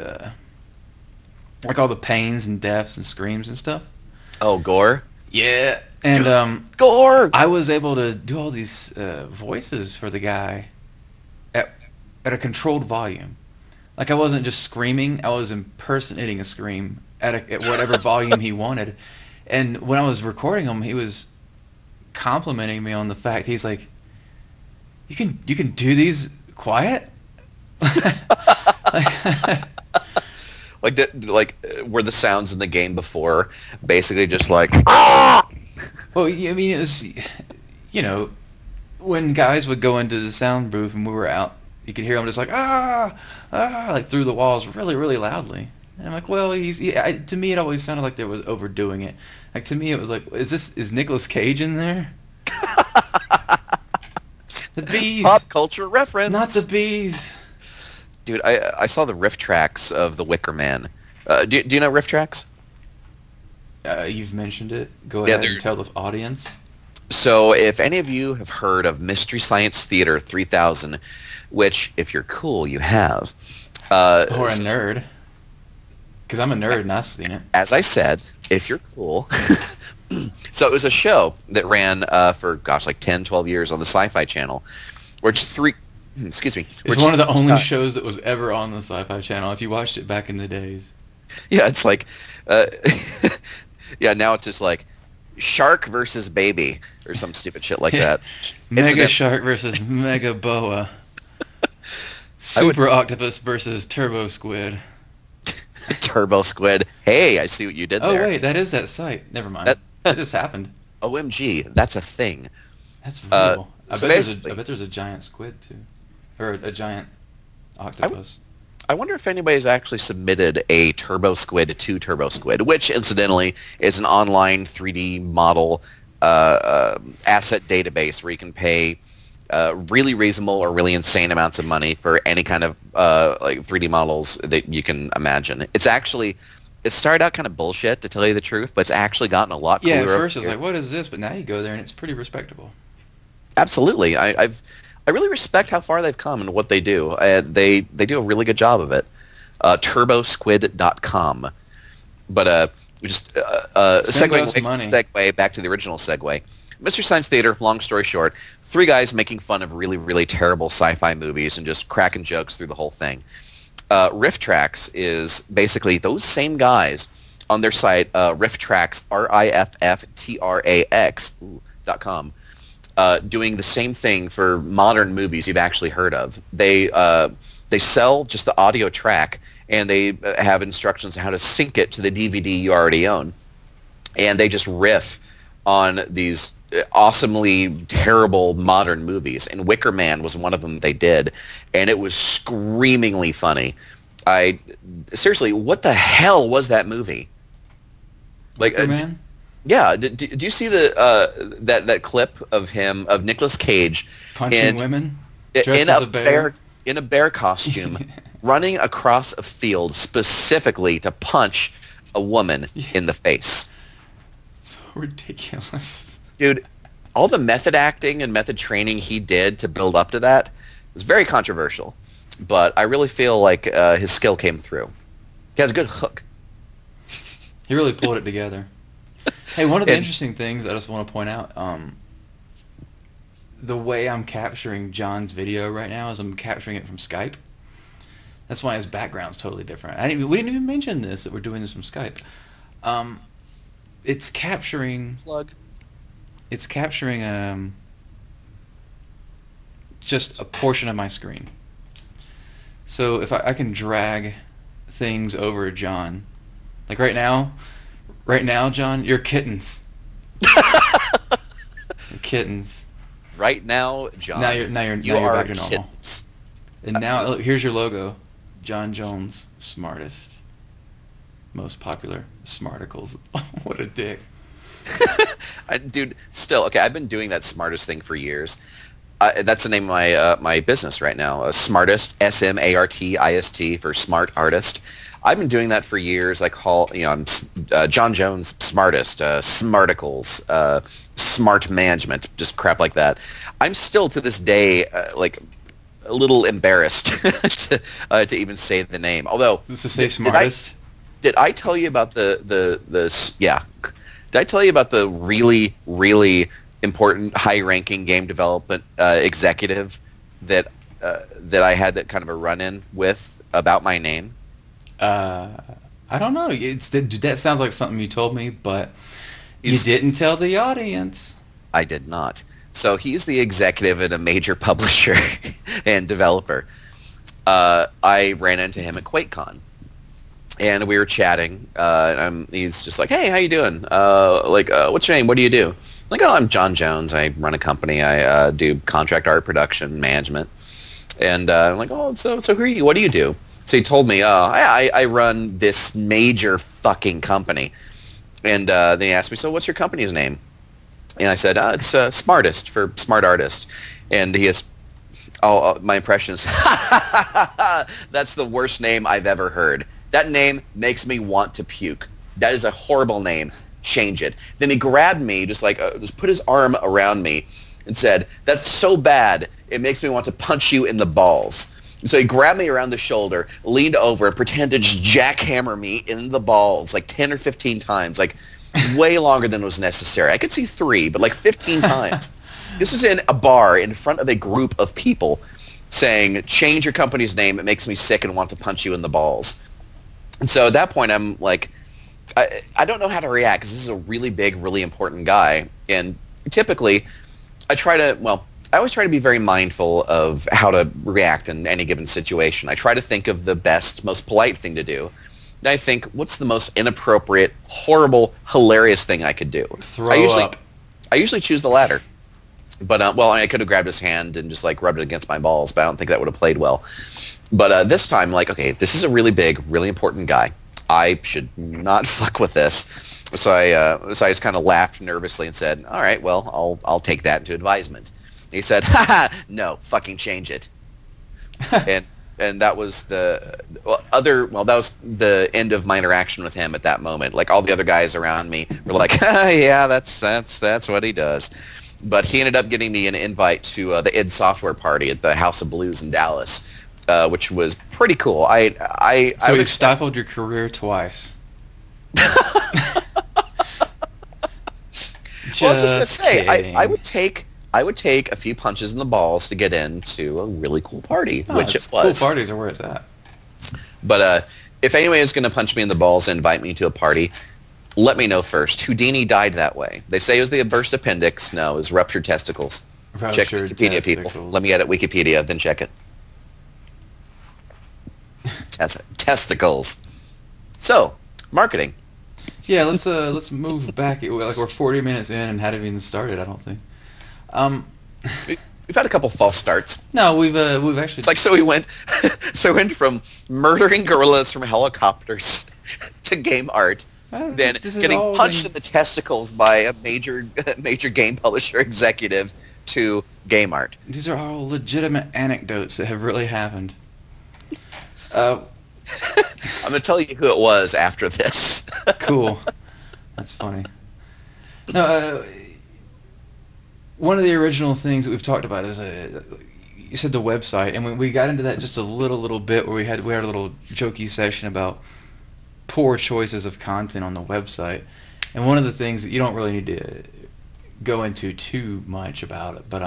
like all the pains and deaths and screams and stuff. Oh, gore. Yeah, and gore. I was able to do all these voices for the guy at a controlled volume. Like I wasn't just screaming; I was impersonating a scream at whatever volume he wanted. And when I was recording him, he was complimenting me on the fact he's like, "You can do these quiet." Like were the sounds in the game before basically just like ah? Well, I mean, it was, when guys would go into the sound booth and we were out, you could hear them just like like through the walls really, really loudly. And I'm like, well, to me it always sounded like there was overdoing it. Like to me it was like, is Nicolas Cage in there? The bees. Pop culture reference. Not the bees. Dude, I saw the riff tracks of The Wicker Man. Do you know riff tracks? You've mentioned it. Go ahead and tell the audience. So if any of you have heard of Mystery Science Theater 3000, which, if you're cool, you have. Or a nerd. Because I'm a nerd and I've seen it. As I said, if you're cool. So it was a show that ran for, gosh, like 10, 12 years on the Sci-Fi Channel, where it's excuse me. It's one of the only shows that was ever on the Sci-Fi Channel, if you watched it back in the days. Yeah, it's like, yeah, now it's just like shark versus baby or some stupid shit like that. Mega shark versus mega boa. Super octopus versus turbo squid. Turbo squid. Hey, I see what you did there. Oh, wait, that is that site. Never mind. That just happened. OMG, that's a thing. That's real. I bet there's a giant squid, too. Or a giant octopus. I wonder if anybody's actually submitted a Turbo Squid to Turbo Squid, which, incidentally, is an online 3D model asset database where you can pay really reasonable or really insane amounts of money for any kind of like 3D models that you can imagine. It started out kind of bullshit, to tell you the truth, but it's actually gotten a lot cooler. Yeah, at first I was like, what is this? But now you go there and it's pretty respectable. Absolutely. I really respect how far they've come and what they do. They do a really good job of it. turbosquid.com. But just segue back to the original segue. Mystery Science Theater, long story short, 3 guys making fun of really, really terrible sci-fi movies and just cracking jokes through the whole thing. Riff Tracks is basically those same guys on their site, rifftrax, rifftrax.com, doing the same thing for modern movies you've actually heard of. They sell just the audio track, and they have instructions on how to sync it to the DVD you already own. And they just riff on these awesomely terrible modern movies. And Wicker Man was one of them they did, and it was screamingly funny. Seriously, what the hell was that movie? Wicker Man? Yeah, do you see the that clip of Nicolas Cage punching women dressed as a bear? In a bear costume, running across a field specifically to punch a woman in the face. So ridiculous. Dude, all the method acting and method training he did to build up to that was very controversial. But I really feel like his skill came through. He has a good hook. He really pulled it together. Hey, one of the interesting things I just want to point out, the way I'm capturing John's video right now is I'm capturing it from Skype. That's why his background's totally different. We didn't even mention this, that we're doing this from Skype. It's capturing... Plug. It's capturing just a portion of my screen. So if I can drag things over John, like right now, John, you're kittens. You're kittens. Right now, John. Now you're back to normal. Kittens. And now look, here's your logo, Jon Jones, smartest, most popular, Smarticles. What a dick. Dude, still, okay, I've been doing that smartest thing for years. That's the name of my business right now, Smartist, SMARTIST for Smart Artist. I've been doing that for years. I call, I'm Jon Jones, Smartist, Smarticles, Smart Management, just crap like that. I'm still to this day like a little embarrassed to even say the name. Although, does it say Smartest? Did I tell you about the yeah? Did I tell you about the really, really important, high-ranking game development executive that I had kind of a run-in with about my name? I don't know. That sounds like something you told me, but you didn't tell the audience. I did not. So he's the executive at a major publisher and developer. I ran into him at QuakeCon, and we were chatting. He's just like, "Hey, how you doing? What's your name? What do you do?" I'm like, "Oh, I'm Jon Jones. I run a company. I do contract art production management." And I'm like, "Oh, so who are you? What do you do?" So he told me, I run this major fucking company. And then he asked me, "So what's your company's name?" And I said, "It's Smartest for Smart Artist." And he has, my impression is, "That's the worst name I've ever heard. That name makes me want to puke. That is a horrible name. Change it." Then he grabbed me, just put his arm around me and said, "That's so bad, it makes me want to punch you in the balls." So he grabbed me around the shoulder, leaned over, and pretended to just jackhammer me in the balls like 10 or 15 times, like way longer than was necessary. I could see 3, but like 15 times. This was in a bar in front of a group of people saying, "Change your company's name. It makes me sick and want to punch you in the balls." And so at that point, I'm like, I don't know how to react because this is a really big, really important guy. And typically, I always try to be very mindful of how to react in any given situation. I try to think of the best, most polite thing to do. Then I think, what's the most inappropriate, horrible, hilarious thing I could do? I usually choose the latter. But, I could have grabbed his hand and just, rubbed it against my balls, but I don't think that would have played well. But this time, okay, this is a really big, really important guy. I should not fuck with this. So I just kind of laughed nervously and said, "All right, well, I'll take that into advisement." He said, "Ha, no, fucking change it." and that was that was the end of my interaction with him at that moment. Like all the other guys around me were like, "Yeah, that's what he does." But he ended up getting me an invite to the id Software party at the House of Blues in Dallas, which was pretty cool. I So would you've stifled your career twice. Well, I was just gonna say, kidding. I would take a few punches in the balls to get into a really cool party, No, which it's it was. Cool parties are where it's at. But if anyone is going to punch me in the balls and invite me to a party, let me know first. Houdini died that way. They say it was the burst appendix. No, it was ruptured testicles. Check Ruptured Wikipedia, people. testicles. Let me edit Wikipedia, then check it. Testicles. So, marketing. Yeah, let's move back. Like we're 40 minutes in and hadn't even started. I don't think. We've had a couple false starts. No, we've actually. It's like so we went from murdering gorillas from helicopters to game art, then this is getting all punched in the testicles by a major game publisher executive to game art. These are all legitimate anecdotes that have really happened. I'm going to tell you who it was after this. Cool. That's funny. No, one of the original things that we've talked about is you said the website, and we got into that just a little bit where we had a little jokey session about poor choices of content on the website. And one of the things that you don't really need to go into too much about it, but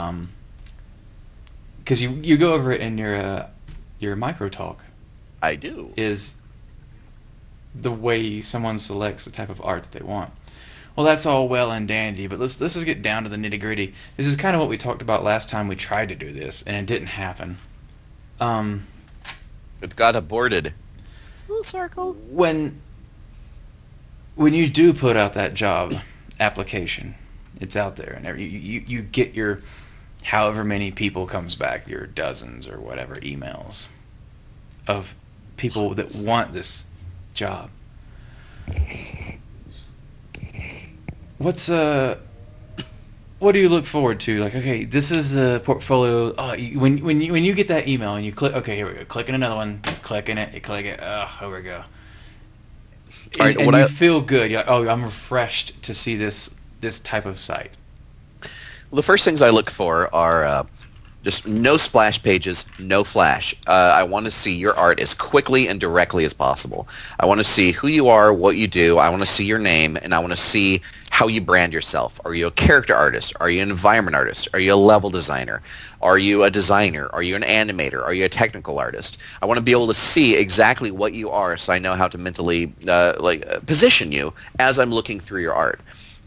because you go over it in your micro talk. I do. Is the way someone selects the type of art that they want. Well, that's all well and dandy, but let's just get down to the nitty-gritty. This is kind of what we talked about last time we tried to do this, and it didn't happen. It got aborted. Full circle. When you do put out that job application, it's out there, and you get your however many people comes back, your dozens or whatever emails of people that want this job. What do you look forward to? Like, okay, this is the portfolio. Oh, when you get that email and you click, okay, here we go, clicking another one, clicking it, you click it, here we go. All right, and you feel good. You're like, oh, I'm refreshed to see this type of site. Well, the first things I look for are just no splash pages, no flash. I want to see your art as quickly and directly as possible. I want to see who you are, what you do. I want to see your name, and I want to see how you brand yourself. Are you a character artist? Are you an environment artist? Are you a level designer? Are you a designer? Are you an animator? Are you a technical artist? I want to be able to see exactly what you are so I know how to mentally position you as I'm looking through your art.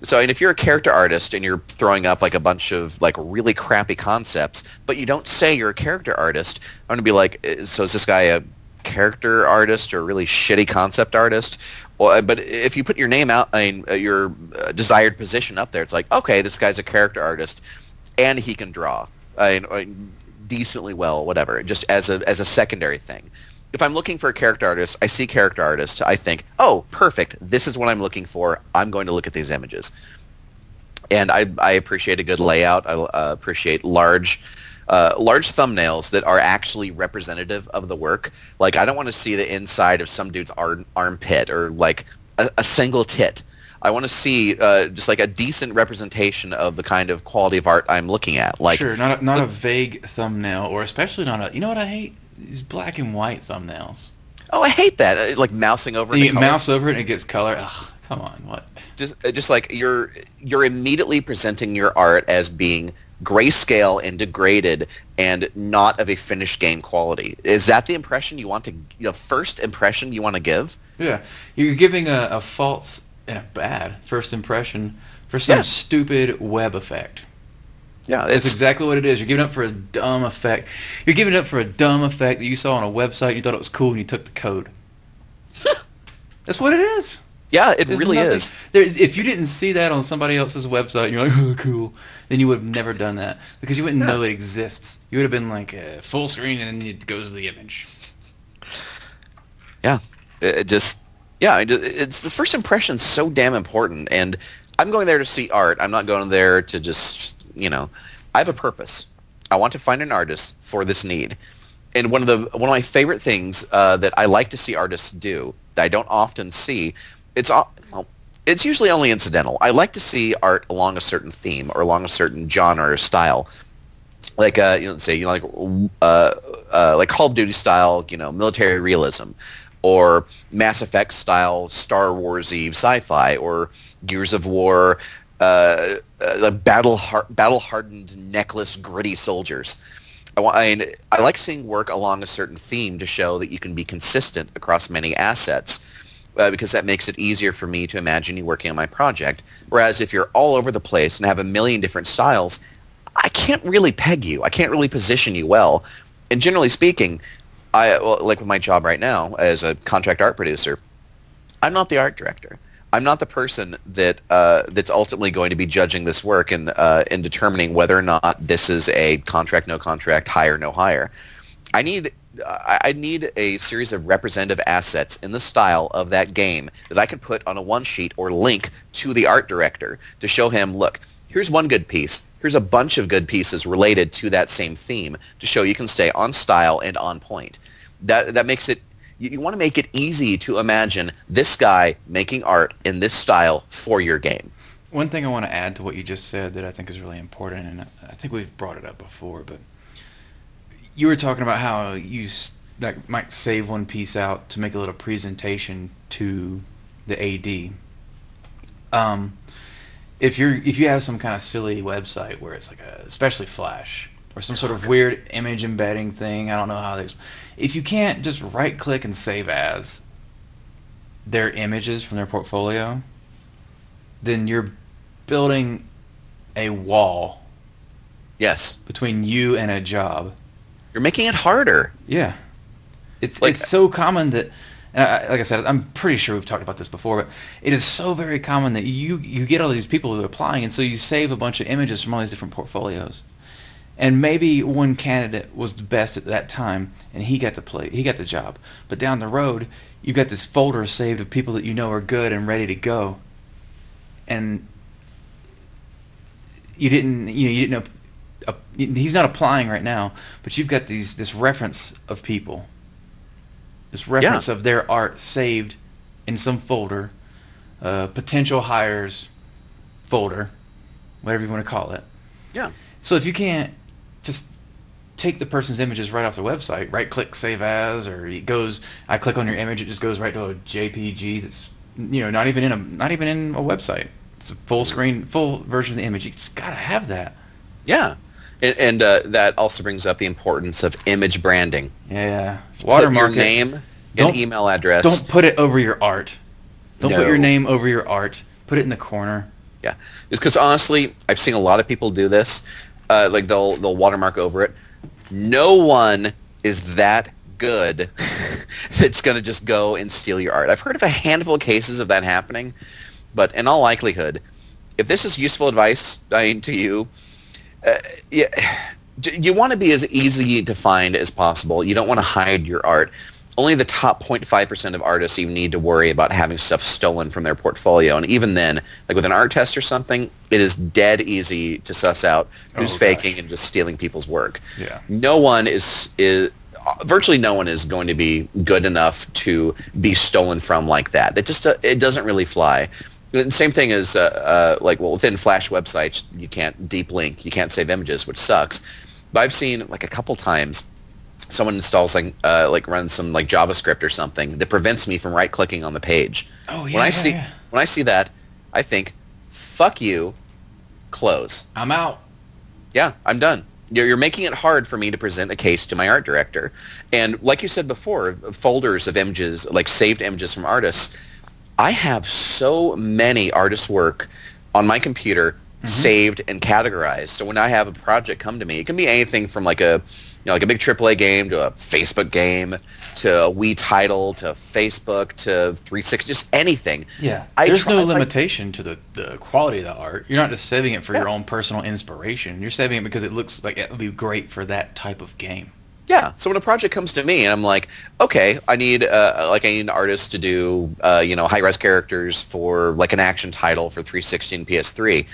So, and if you're a character artist and you're throwing up like a bunch of like really crappy concepts, but you don't say you're a character artist, I'm going to be like, so is this guy a character artist or a really shitty concept artist? Well, but if you put your name out, your desired position up there, it's like, okay, this guy's a character artist and he can draw decently well, whatever, just as a secondary thing. If I'm looking for a character artist, I see character artist, I think, oh, perfect, this is what I'm looking for, I'm going to look at these images. And I appreciate a good layout, I appreciate large thumbnails that are actually representative of the work. Like, I don't want to see the inside of some dude's armpit or like a single tit. I want to see just like a decent representation of the kind of quality of art I'm looking at. Like, sure, not a vague thumbnail, or especially not a, you know what I hate? These black and white thumbnails. Oh, I hate that. Like mousing over it. You mouse over it and it gets color. Ugh, come on, what? Just like you're immediately presenting your art as being grayscale and degraded and not of a finished game quality. Is that the impression you want to, the first impression you want to give? Yeah, you're giving a false and a bad first impression for some stupid web effect. Yeah, that's exactly what it is. You're giving up for a dumb effect. You're giving it up for a dumb effect that you saw on a website and you thought it was cool and you took the code. That's what it is. Yeah, it really is. If you didn't see that on somebody else's website and you're like, oh, cool, then you would have never done that because you wouldn't know it exists. You would have been like full screen and then it goes to the image. Yeah, it's the first impression's so damn important, and I'm going there to see art. I'm not going there to just, I have a purpose. I want to find an artist for this need. And one of my favorite things that I like to see artists do that I don't often see, it's usually only incidental. I like to see art along a certain theme or along a certain genre or style. like say like Call of Duty style, military realism, or Mass Effect style Star Warsy sci-fi, or Gears of War, like battle hardened necklace gritty soldiers. I like seeing work along a certain theme to show that you can be consistent across many assets. Because that makes it easier for me to imagine you working on my project. Whereas if you're all over the place and have a million different styles, I can't really peg you. I can't really position you well. And generally speaking, like with my job right now as a contract art producer, I'm not the art director. I'm not the person that's ultimately going to be judging this work and determining whether or not this is a contract, no contract, hire, no hire. I need a series of representative assets in the style of that game that I can put on a one sheet or link to the art director to show him, look, here's one good piece. Here's a bunch of good pieces related to that same theme to show you can stay on style and on point. That makes it, you want to make it easy to imagine this guy making art in this style for your game. One thing I want to add to what you just said that I think is really important, and I think we've brought it up before, but you were talking about how you might save one piece out to make a little presentation to the AD. If you have some kind of silly website where it's like especially Flash or some sort of weird image embedding thing, I don't know how they. If you can't just right click and save as their images from their portfolio, then you're building a wall. Yes. Between you and a job. You're making it harder. Yeah. It's so common that, and like I said, I'm pretty sure we've talked about this before, but it is so very common that you get all these people who are applying, and so you save a bunch of images from all these different portfolios. And maybe one candidate was the best at that time, and he got the job. But down the road, you've got this folder saved of people that you know are good and ready to go. And you didn't know. He's not applying right now, but you've got this reference of people, this reference of their art saved in some folder, potential hires folder, whatever you want to call it. Yeah. So if you can't just take the person's images right off the website, right click save as, or I click on your image, it just goes right to a JPG that's not even in a website. It's a full screen, full version of the image. You just gotta have that. Yeah. And that also brings up the importance of image branding. Yeah. Watermark Put your name and email address. Don't put it over your art. Don't put your name over your art. Put it in the corner. Yeah. It's because honestly, I've seen a lot of people do this. Like they'll watermark over it. No one is that good that's going to just go and steal your art. I've heard of a handful of cases of that happening, but in all likelihood, if this is useful advice to you, you want to be as easy to find as possible. You don't want to hide your art. Only the top 0.5% of artists even need to worry about having stuff stolen from their portfolio. And even then, like with an art test or something, it is dead easy to suss out who's faking and just stealing people's work. Yeah. Virtually no one is going to be good enough to be stolen from like that. It doesn't really fly. The same thing as within Flash websites, you can't deep link, you can't save images, which sucks. But I've seen like a couple times someone installs runs some like JavaScript or something that prevents me from right clicking on the page. Oh yeah. When I see that, I think, fuck you, close. I'm out. Yeah, I'm done. You're making it hard for me to present a case to my art director. And like you said before, folders of images, like saved images from artists, I have so many artists' work on my computer saved and categorized. So when I have a project come to me, it can be anything from like a big AAA game to a Facebook game to a Wii title to Facebook to 360, just anything. Yeah, there's no limitation to the quality of the art. You're not just saving it for your own personal inspiration. You're saving it because it looks like it would be great for that type of game. Yeah. So when a project comes to me and I'm like, okay, I need an artist to do high-res characters for like an action title for 360 and PS3.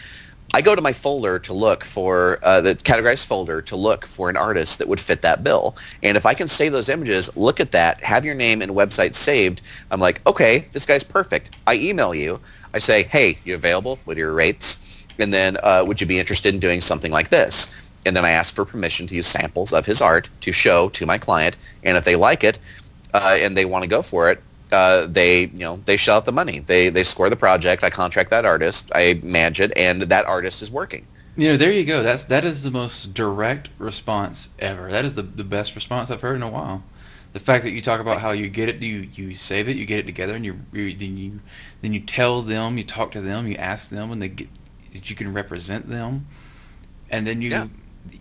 I go to my folder to look for the categorized folder to look for an artist that would fit that bill. And if I can save those images, look at that, have your name and website saved, I'm like, okay, this guy's perfect. I email you. I say, hey, you available? What are your rates? And then would you be interested in doing something like this? and then I ask for permission to use samples of his art to show to my client, and if they like it and they want to go for it, they shell out the money. They score the project. I contract that artist. I manage it, and that artist is working. There you go. That is the most direct response ever. That is the best response I've heard in a while. The fact that you talk about how you get it, you save it, you get it together, and then you tell them, you talk to them, you ask them, and that you can represent them, and then you,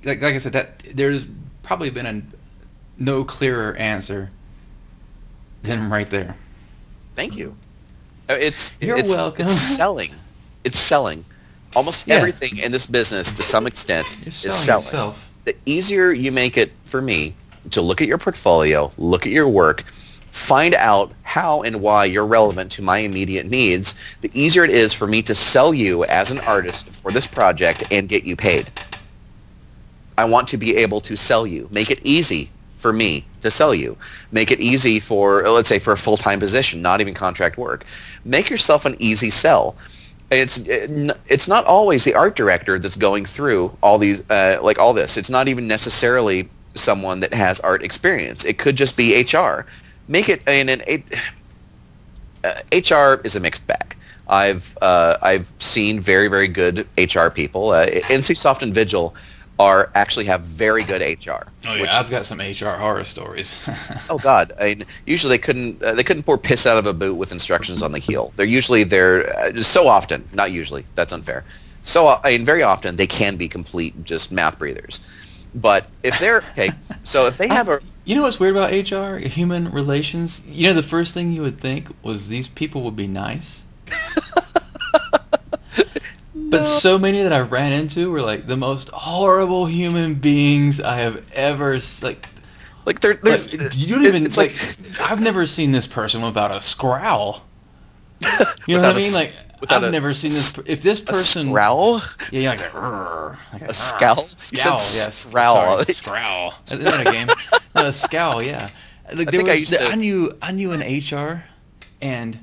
like I said, that there's probably been no clearer answer than right there. Thank you. You're welcome. It's selling. It's selling. Almost everything in this business, to some extent, is selling. Yourself. The easier you make it for me to look at your portfolio, look at your work, find out how and why you're relevant to my immediate needs, the easier it is for me to sell you as an artist for this project and get you paid. I want to be able to sell you. Make it easy for me to sell you. Make it easy for, let's say, for a full-time position, not even contract work. Make yourself an easy sell. It's not always the art director that's going through all these all this. It's not even necessarily someone that has art experience. It could just be HR. Make it HR is a mixed bag. I've seen very, very good HR people. NCSoft and Vigil actually have very good HR. Oh yeah, I've got some HR horror stories. Oh God! Usually they couldn't pour piss out of a boot with instructions on the heel. They're so often, not usually. That's unfair. Very often they can be complete just mouth breathers. But if they're okay, so if they have a, you know what's weird about HR, human relations? The first thing you would think was these people would be nice. But so many that I ran into were like the most horrible human beings I have ever they're you don't even it's like I've never seen this person without a scowl. You know what I mean? I've never seen this. If this person a scowl, yeah, like a scowl, scowl, yeah, scowl, scowl. Is that a game? No, a scowl, yeah. I knew an HR, and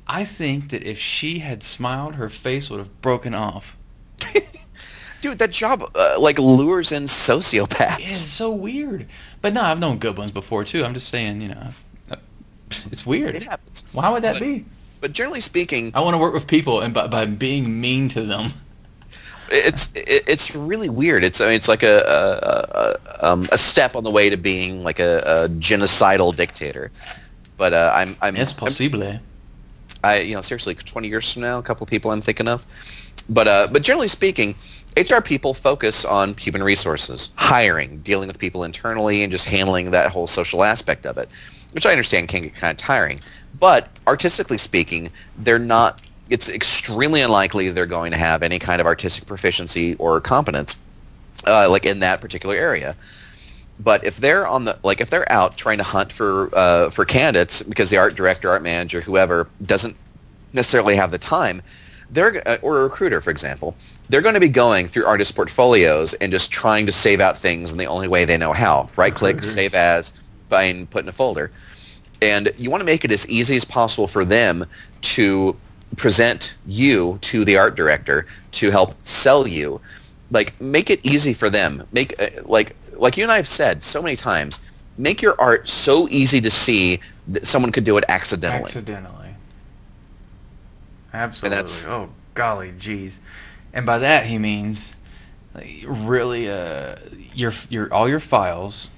I think that if she had smiled, her face would have broken off. Dude, that job lures in sociopaths. Yeah, it's so weird. But no, I've known good ones before too. I'm just saying, it's weird. It happens. Why would that be? But generally speaking, I want to work with people, and by being mean to them, it's really weird. It's like a step on the way to being like a genocidal dictator. But es posible. Seriously, 20 years from now, a couple of people I'm thinking of. But generally speaking, HR people focus on human resources, hiring, dealing with people internally, and just handling that whole social aspect of it, which I understand can get kind of tiring. But artistically speaking, it's extremely unlikely they're going to have any kind of artistic proficiency or competence in that particular area. But if they're if they're out trying to hunt for candidates because the art director, art manager, whoever doesn't necessarily have the time, or a recruiter, for example, they're going to be going through artist portfolios and just trying to save out things in the only way they know how. Right-click, save as, and put in a folder. And you want to make it as easy as possible for them to present you to the art director to help sell you. Make it easy for them. Make like you and I have said so many times, make your art so easy to see that someone could do it accidentally. Absolutely. Oh, golly geez. And by that he means really all your files,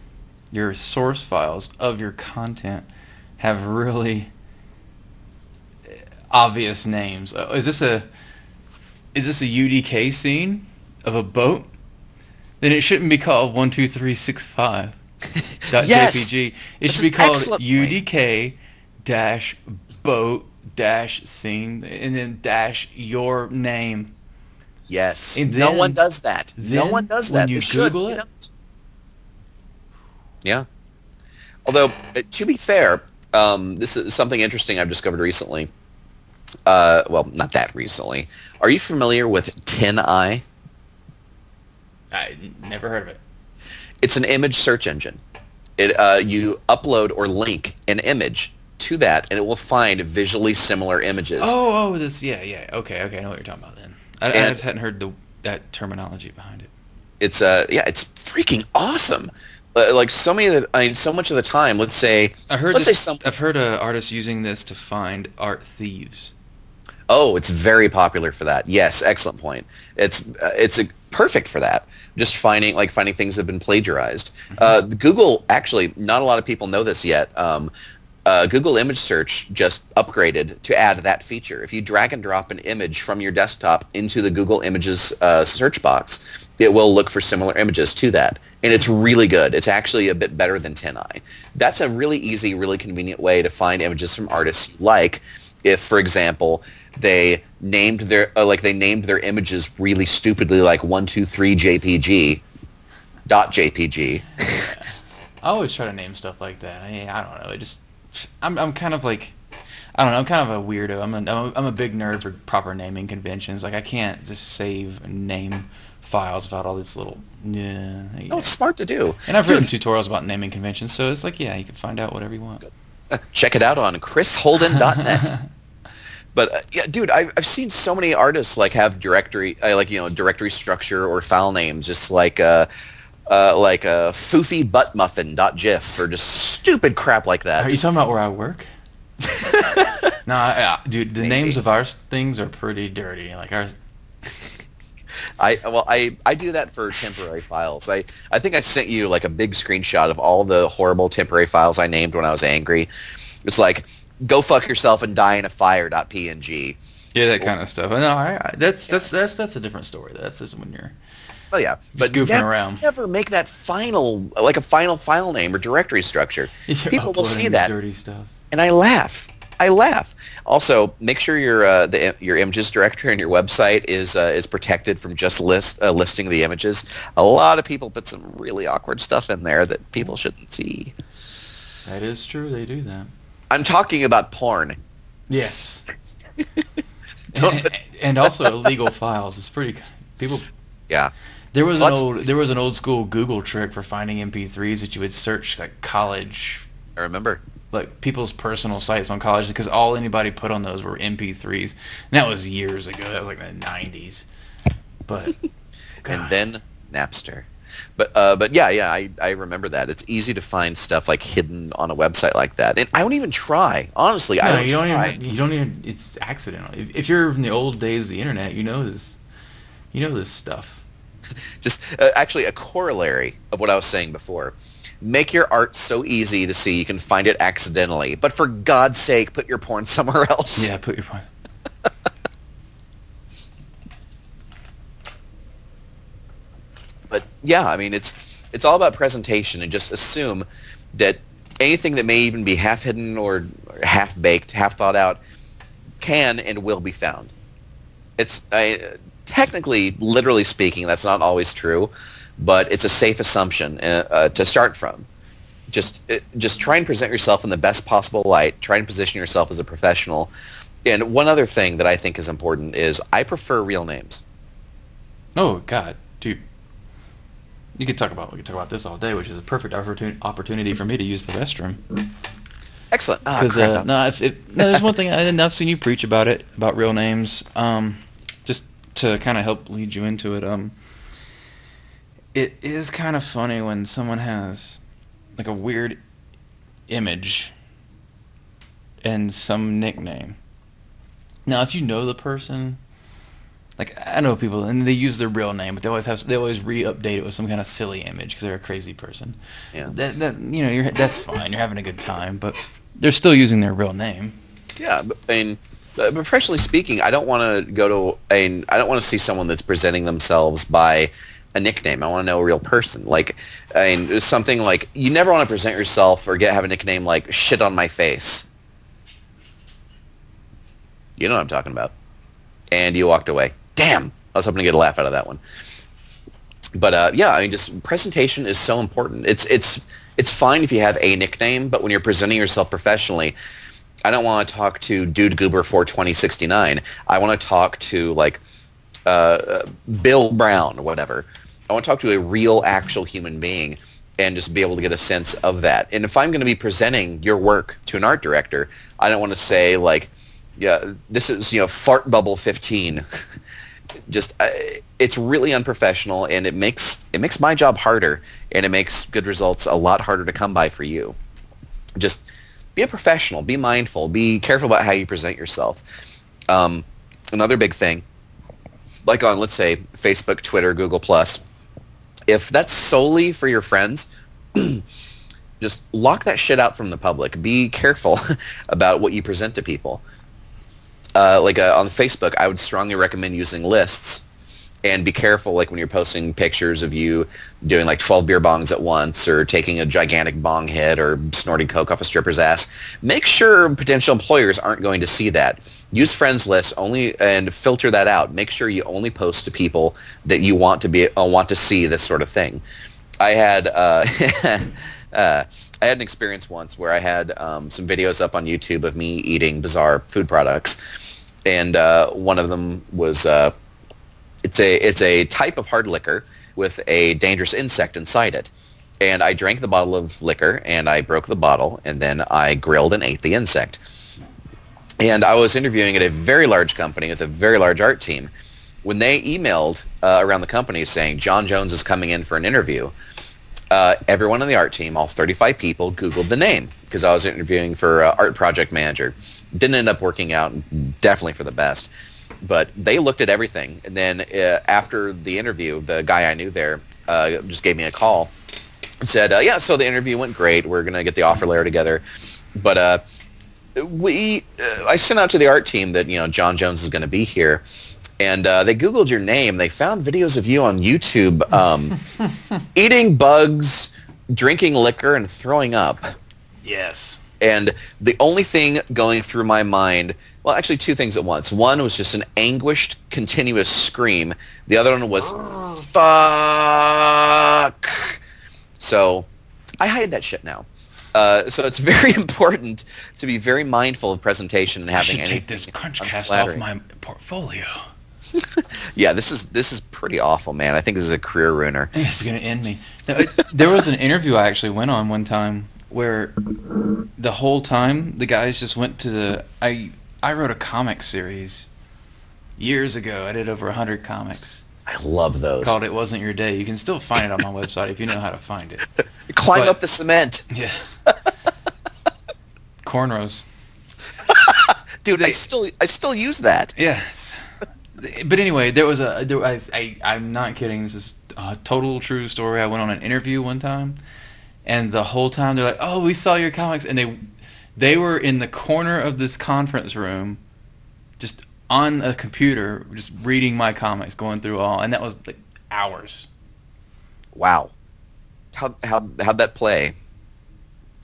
your source files of your content have really obvious names. Is this a UDK scene of a boat? Then it shouldn't be called 12365 Yes! .jpg. It should be called excellent UDK-boat-scene and then dash your name. Yes. And no one does that. No one does that. When you Google it. Yeah. Although, to be fair, this is something interesting I've discovered recently. Well, not that recently. Are you familiar with 10i? I never heard of it. It's an image search engine. You upload or link an image to that, and it will find visually similar images. Oh, this, yeah. Okay, I know what you're talking about then. I just hadn't heard that terminology behind it. it's freaking awesome. Like so many of the, I mean, so much of the time, I've heard artists using this to find art thieves. Oh, it's very popular for that. Yes, excellent point. Perfect for that. Just finding things that have been plagiarized. Google, actually, not a lot of people know this yet. Google Image Search just upgraded to add that feature. If you drag and drop an image from your desktop into the Google Images search box, it will look for similar images to that. And it's really good. It's actually a bit better than 10i. That's a really easy, really convenient way to find images from artists you like. If, for example, they named their images really stupidly, like 123 JPG .jpg. I always try to name stuff like that. I don't know. I'm kind of like, I don't know. I'm kind of a weirdo. I'm a big nerd for proper naming conventions. Like I can't just save and name files about all this little. No, it's smart to do. And I've written tutorials about naming conventions, so it's like, yeah, you can find out whatever you want. Check it out on chrisholden.net. But yeah, dude, I've seen so many artists like have directory structure or file names, just like foofy butt muffin.gif or just stupid crap like that. Are you talking about where I work? No, dude, the names of our things are pretty dirty. Like ours. I do that for temporary files. I think I sent you like a big screenshot of all the horrible temporary files I named when I was angry. It's like go fuck yourself and die in a fire.png. Yeah, that kind of stuff. No, that's a different story. That's just when you're. Oh yeah, but goofing around. Never make that final file name or directory structure. People will see that, dirty stuff. And I laugh. Also, make sure your images directory on your website is protected from just listing the images. A lot of people put some really awkward stuff in there that people shouldn't see. That is true. They do that. I'm talking about porn. Yes. and also illegal files. It's pretty people. Yeah. There was an old school Google trick for finding MP3s that you would search like college. I remember. Like people's personal sites on college, because all anybody put on those were MP3s. And that was years ago. That was like in the 90s. But and then Napster. But yeah, I remember that. It's easy to find stuff like hidden on a website like that. And I don't even try. Honestly, I don't try. You don't even. It's accidental. If you're in the old days of the internet, you know this. You know this stuff. Just actually a corollary of what I was saying before. Make your art so easy to see you can find it accidentally. But for God's sake, put your porn somewhere else. Yeah, put your porn. But yeah, I mean, it's all about presentation, and just assume that anything that may even be half hidden or half baked, half thought out, can and will be found. Technically, literally speaking, that's not always true, but it's a safe assumption to start from. Just try and present yourself in the best possible light. Try and position yourself as a professional. And one other thing that I think is important is I prefer real names. Oh God, dude. We could talk about this all day, which is a perfect opportunity for me to use the restroom. Excellent. Because there's one thing I've seen you preach about it, about real names. Just to kind of help lead you into it. It is kind of funny when someone has like a weird image and some nickname. Now, if you know the person. Like, I know people, and they use their real name, but they always re-update it with some kind of silly image because they're a crazy person. Yeah. That's fine. You're having a good time, but they're still using their real name. Yeah, but professionally speaking, I don't want to see someone that's presenting themselves by a nickname. I want to know a real person. Like, something like, you never want to present yourself or have a nickname like shit on my face. You know what I'm talking about. And you walked away. Damn! I was hoping to get a laugh out of that one. But yeah, just presentation is so important. It's fine if you have a nickname, but when you're presenting yourself professionally, I don't want to talk to Dude Goober 42069. I want to talk to like Bill Brown or whatever. I want to talk to a real, actual human being and just be able to get a sense of that. And if I'm going to be presenting your work to an art director, I don't want to say like, yeah, this is Fart Bubble 15. just it's really unprofessional, and it makes my job harder, and it makes good results a lot harder to come by for you. Just be a professional, be mindful, be careful about how you present yourself. Another big thing, like on, let's say, Facebook, Twitter, Google+, if that's solely for your friends, just lock that shit out from the public. Be careful about what you present to people. On Facebook, I would strongly recommend using lists, and be careful, like when you're posting pictures of you doing like 12 beer bongs at once, or taking a gigantic bong hit, or snorting coke off a stripper's ass. Make sure potential employers aren't going to see that. Use friends lists only, and filter that out. Make sure you only post to people that you want to see this sort of thing. I had I had an experience once where I had some videos up on YouTube of me eating bizarre food products, and one of them was it's a type of hard liquor with a dangerous insect inside it. And I drank the bottle of liquor, and I broke the bottle, and then I grilled and ate the insect. And I was interviewing at a very large company with a very large art team. When they emailed around the company saying, Jon Jones is coming in for an interview, everyone on the art team, all 35 people, Googled the name, because I was interviewing for art project manager. Didn't end up working out, definitely for the best. But they looked at everything. And then after the interview, the guy I knew there just gave me a call and said, yeah, so the interview went great. We're going to get the offer letter together. But I sent out to the art team that, Jon Jones is going to be here. And they Googled your name. They found videos of you on YouTube eating bugs, drinking liquor, and throwing up. Yes. And the only thing going through my mind, well, actually two things at once. One was just an anguished, continuous scream. The other one was, fuck. So I hide that shit now. So it's very important to be very mindful of presentation and having anything. I should take this CrunchCast off my portfolio. Yeah, this is pretty awful, man. I think this is a career ruiner. It's gonna end me. There was an interview I actually went on one time where the whole time the guys just went to the. I wrote a comic series years ago. I did over 100 comics. I love those. Called It Wasn't Your Day. You can still find it on my website if you know how to find it. Climb up the cement. Yeah. Cornrows. Dude, I still use that. Yes. But anyway, I'm not kidding. This is a total true story. I went on an interview one time, and the whole time they're like, "Oh, we saw your comics," and they were in the corner of this conference room, just on a computer, just reading my comics, going through all, and that was like hours. Wow. How'd that play?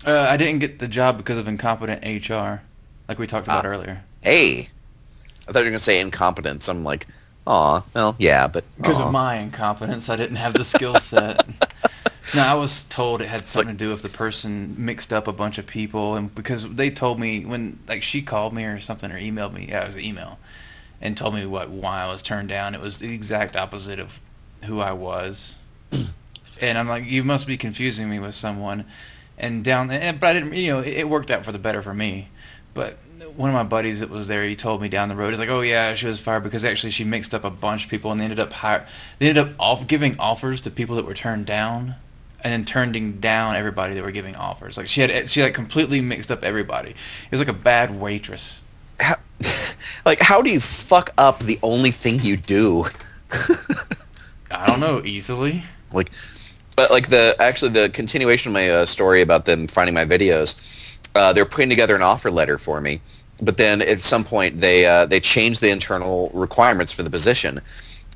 I didn't get the job because of incompetent HR, like we talked about earlier. Hey. I thought you were going to say incompetence. I'm like, aw, well, yeah, but... Because of my incompetence, I didn't have the skill set. No, I was told it had something to do with the person mixed up a bunch of people, and because they told me when, like, she called me or something, or emailed me, yeah, it was an email, and told me why I was turned down. It was the exact opposite of who I was. And I'm like, you must be confusing me with someone. But I didn't, it worked out for the better for me. But one of my buddies that was there, he told me down the road, he's like, oh yeah, she was fired because actually she mixed up a bunch of people, and they ended up giving offers to people that were turned down, and then turning down everybody that were giving offers. Like she like completely mixed up everybody. It was like a bad waitress. How do you fuck up the only thing you do? I don't know, easily. But the continuation of my story about them finding my videos. They're putting together an offer letter for me, but then at some point they changed the internal requirements for the position.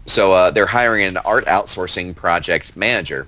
So they're hiring an art outsourcing project manager.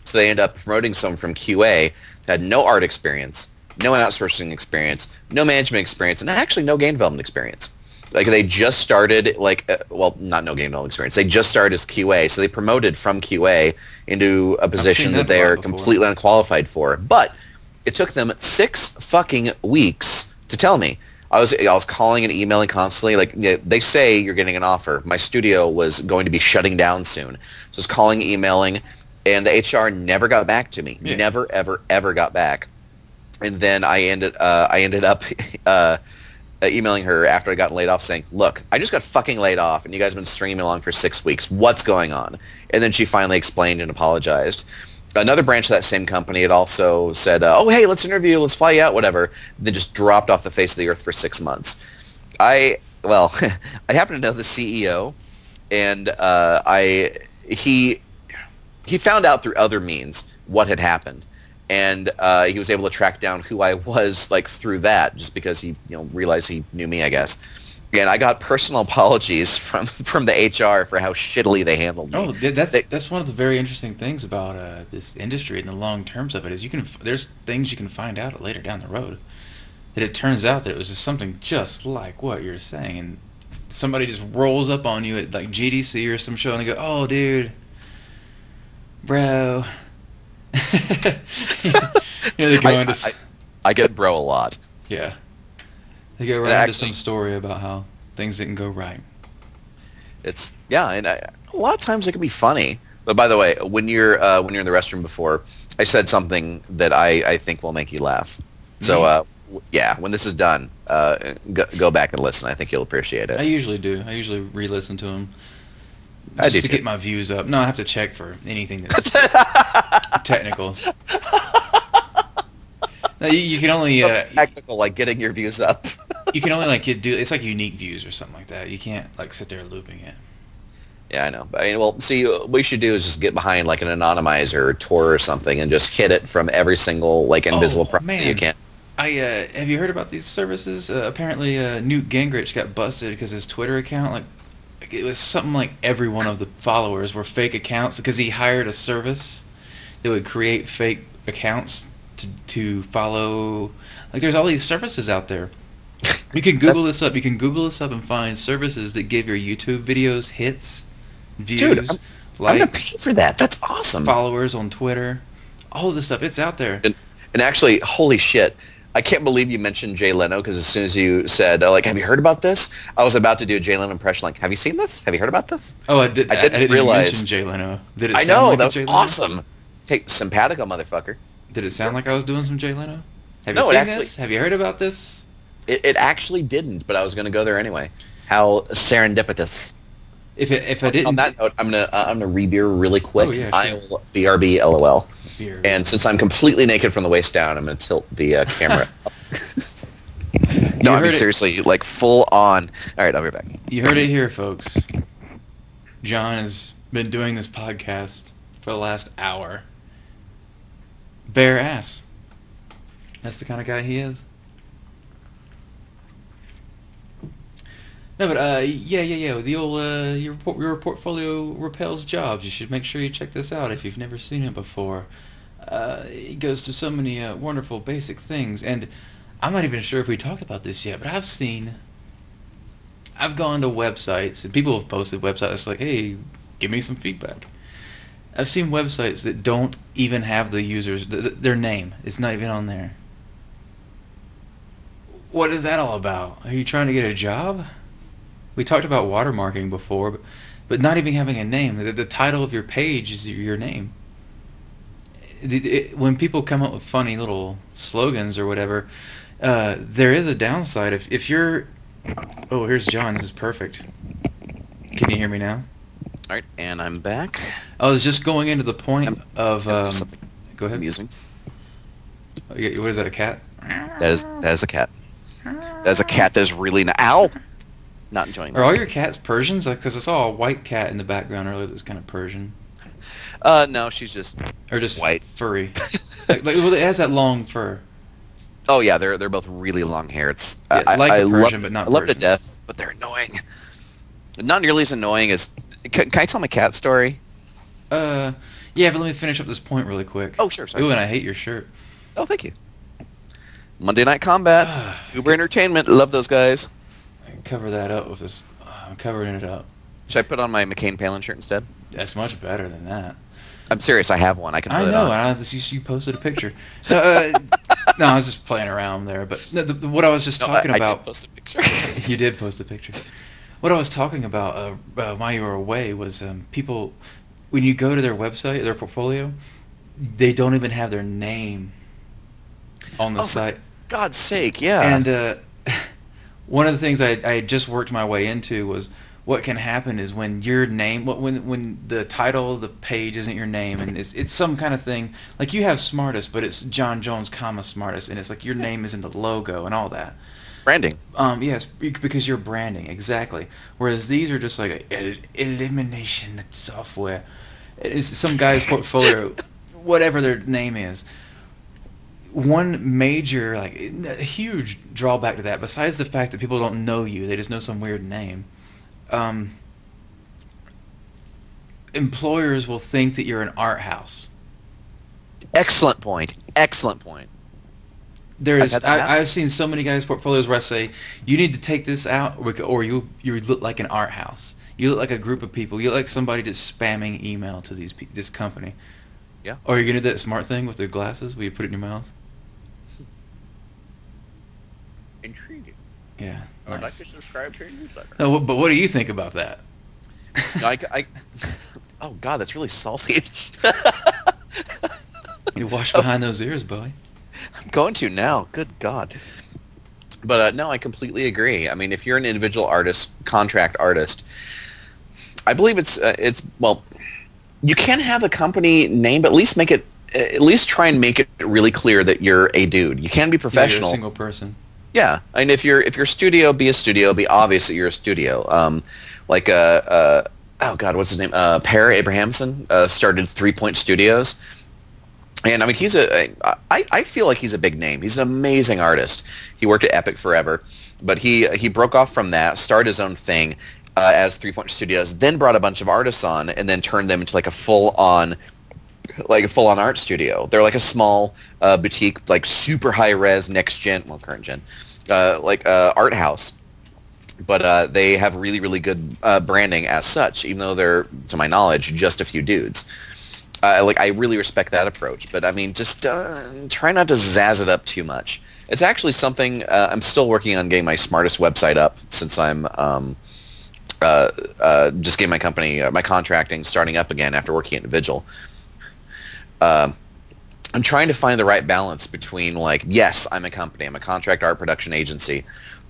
So they end up promoting someone from QA that had no art experience, no outsourcing experience, no management experience, and actually no game development experience. Like they just started, not no game development experience. They just started as QA, so they promoted from QA into a position that they are completely unqualified for. But it took them 6 fucking weeks to tell me. I was calling and emailing constantly. Like they say you're getting an offer. My studio was going to be shutting down soon. So I was calling, emailing, and the HR never got back to me. Yeah. Never, ever, ever got back. And then I ended up emailing her after I got laid off saying, look, I just got fucking laid off and you guys have been stringing me along for 6 weeks. What's going on? And then she finally explained and apologized. Another branch of that same company had also said, oh, hey, let's interview, let's fly you out, whatever. Then just dropped off the face of the earth for 6 months. I happen to know the CEO, and he found out through other means what had happened. And he was able to track down who I was like through that, just because he realized he knew me, I guess. And I got personal apologies from the HR for how shittily they handled me. Oh, that's one of the very interesting things about this industry and the long terms of it is there's things you can find out later down the road that it turns out that it was just something just like what you're saying, and somebody just rolls up on you at like GDC or some show and they go, "Oh, dude, bro." They go into. I get bro a lot. Yeah, they go right into some story about how things didn't go right. And a lot of times it can be funny. But by the way, when you're in the restroom before, I said something that I think will make you laugh. So when this is done, go back and listen. I think you'll appreciate it. I usually do. I usually re-listen to them. I do to too. Get my views up. No, I have to check for anything that's technical. No, you can only technical, like getting your views up. You can only it's like unique views or something like that. You can't like sit there looping it. Yeah, I know. But see, what we should do is just get behind like an anonymizer or Tor or something and just hit it from every single like invisible property you can. Have you heard about these services? Apparently, Newt Gingrich got busted because his Twitter account, it was something like every one of the followers were fake accounts because he hired a service that would create fake accounts to follow. Like, there's all these services out there. You can Google this up. You can Google this up and find services that give your YouTube videos hits, views, Dude, I'm likes, gonna pay for that. That's awesome. Followers on Twitter, all of this stuff. It's out there. And actually, holy shit. I can't believe you mentioned Jay Leno, because as soon as you said, have you heard about this? I was about to do a Jay Leno impression, have you seen this? Have you heard about this? Oh, I didn't realize. mention Jay Leno. Did it I sound know, like that was Jay Leno? awesome. Hey, simpatico, motherfucker. Did it sound like I was doing some Jay Leno? Have No, you it seen actually- this? Have you heard about this? It actually didn't, but I was going to go there anyway. How serendipitous. If I didn't... On that note, I'm gonna rebeer really quick. Oh, yeah, I sure. will BRB LOL. BRB. And since I'm completely naked from the waist down, I'm going to tilt the camera up. No, I mean, seriously, full on. All right, I'll be back. You heard it here, folks. John has been doing this podcast for the last hour. Bare ass. That's the kind of guy he is. No, but yeah. The old your portfolio repels jobs. You should make sure you check this out if you've never seen it before. It goes to so many wonderful basic things, and I'm not even sure if we talked about this yet. But I've gone to websites and people have posted websites like, "Hey, give me some feedback." I've seen websites that don't even have the users their name. It's not even on there. What is that all about? Are you trying to get a job? We talked about watermarking before, but not even having a name. The title of your page is your name. When people come up with funny little slogans or whatever, there is a downside. If you're... Oh, here's John. This is perfect. Can you hear me now? All right, and I'm back. I was just going into the point of... go ahead. Amusing. What is that, a cat? That is a cat. That is a cat that is really... Ow! Not enjoying that. Are all your cats Persians? Because I saw a white cat in the background earlier that was kind of Persian. No, she's just... Or just white. Furry. Well, it has that long fur. Oh, yeah, they're both really long hair. It's... Yeah, I Persian, but not I love it to Persian. death, but they're annoying. Not nearly as annoying as... Can I tell my cat story? Yeah, but let me finish up this point really quick. Oh, sure, sorry. Ooh, and I hate your shirt. Oh, thank you. Monday Night Combat. Uber Entertainment. Love those guys. I can cover that up with this. I'm covering it up. Should I put on my McCain Palin shirt instead? That's much better than that. I'm serious. I have one. I can put I it know, on. and you posted a picture. No, I was just playing around there. But no, what I was just talking I about... did post a picture. You did post a picture. What I was talking about while you were away was people, when you go to their website, their portfolio, they don't even have their name on the site. For God's sake, yeah. And one of the things I had just worked my way into was what can happen is when your name, when the title of the page isn't your name, and it's some kind of thing, like you have Smartest, but it's Jon Jones, comma Smartest, and it's like your name is in the logo and all that. Branding. Yes, because you're branding, exactly. Whereas these are just like elimination software. It's some guy's portfolio, whatever their name is. One major, like, a huge drawback to that, besides the fact that people don't know you, they just know some weird name, employers will think that you're an art house. Excellent point. Excellent point. I've seen so many guys' portfolios where I say, you need to take this out, or you look like an art house. You look like a group of people. You look like somebody that's spamming email to this company. Yeah. Or you're going to do that smart thing with the glasses where you put it in your mouth. Intriguing. Yeah. I would like Nice. to subscribe to your newsletter. No, but what do you think about that? No, oh God, that's really salty. You wash behind those ears, boy. I'm going to now. Good God. But no, I completely agree. I mean, if you're an individual artist, contract artist, I believe it's well, you can have a company name, but at least try and make it really clear that you're a dude. You can be professional. You're a single person. Yeah, and if you're a studio, be a studio. Be obvious that you're a studio. Oh God, what's his name? Per Abrahamson started 3 Point Studios, and I mean I feel like he's a big name. He's an amazing artist. He worked at Epic forever, but he broke off from that, started his own thing as 3 Point Studios, then brought a bunch of artists on, and then turned them into like a full-on art studio. They're like a small boutique, like super high res, next gen, well current gen, art house. But they have really, really good branding as such, even though they're, to my knowledge, just a few dudes. I really respect that approach. But I mean, just try not to zazz it up too much. It's actually something I'm still working on getting my Smartest website up, since I'm just getting my company, my contracting starting up again after working at individual. I'm trying to find the right balance between, like, yes, I'm a company, I'm a contract art production agency,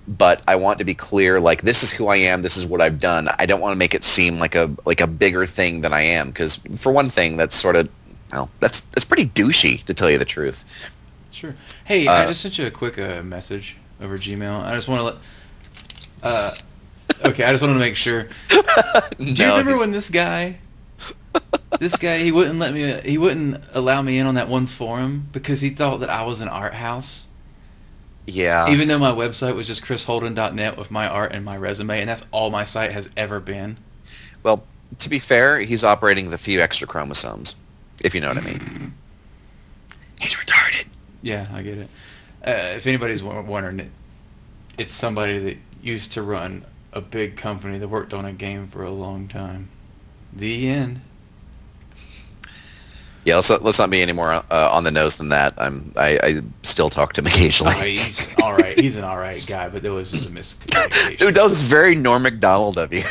but I want to be clear, like, this is who I am, this is what I've done. I don't want to make it seem like a bigger thing than I am, because for one thing, that's sort of, well, that's pretty douchey, to tell you the truth. Sure. Hey, I just sent you a quick message over Gmail. I just want to okay, I just wanted to make sure. Do you remember when this guy, he wouldn't allow me in on that one forum because he thought that I was an art house? Yeah. Even though my website was just chrisholden.net with my art and my resume, and that's all my site has ever been. Well, to be fair, he's operating with a few extra chromosomes, if you know what I mean. He's retarded. Yeah, I get it. If anybody's wondering, it's somebody that used to run a big company that worked on a game for a long time. The end. Yeah, let's not be any more on the nose than that. I still talk to him occasionally. Oh, he's all right. He's an all right guy, but there was just a miscommunication. Dude, that was very Norm Macdonald of you.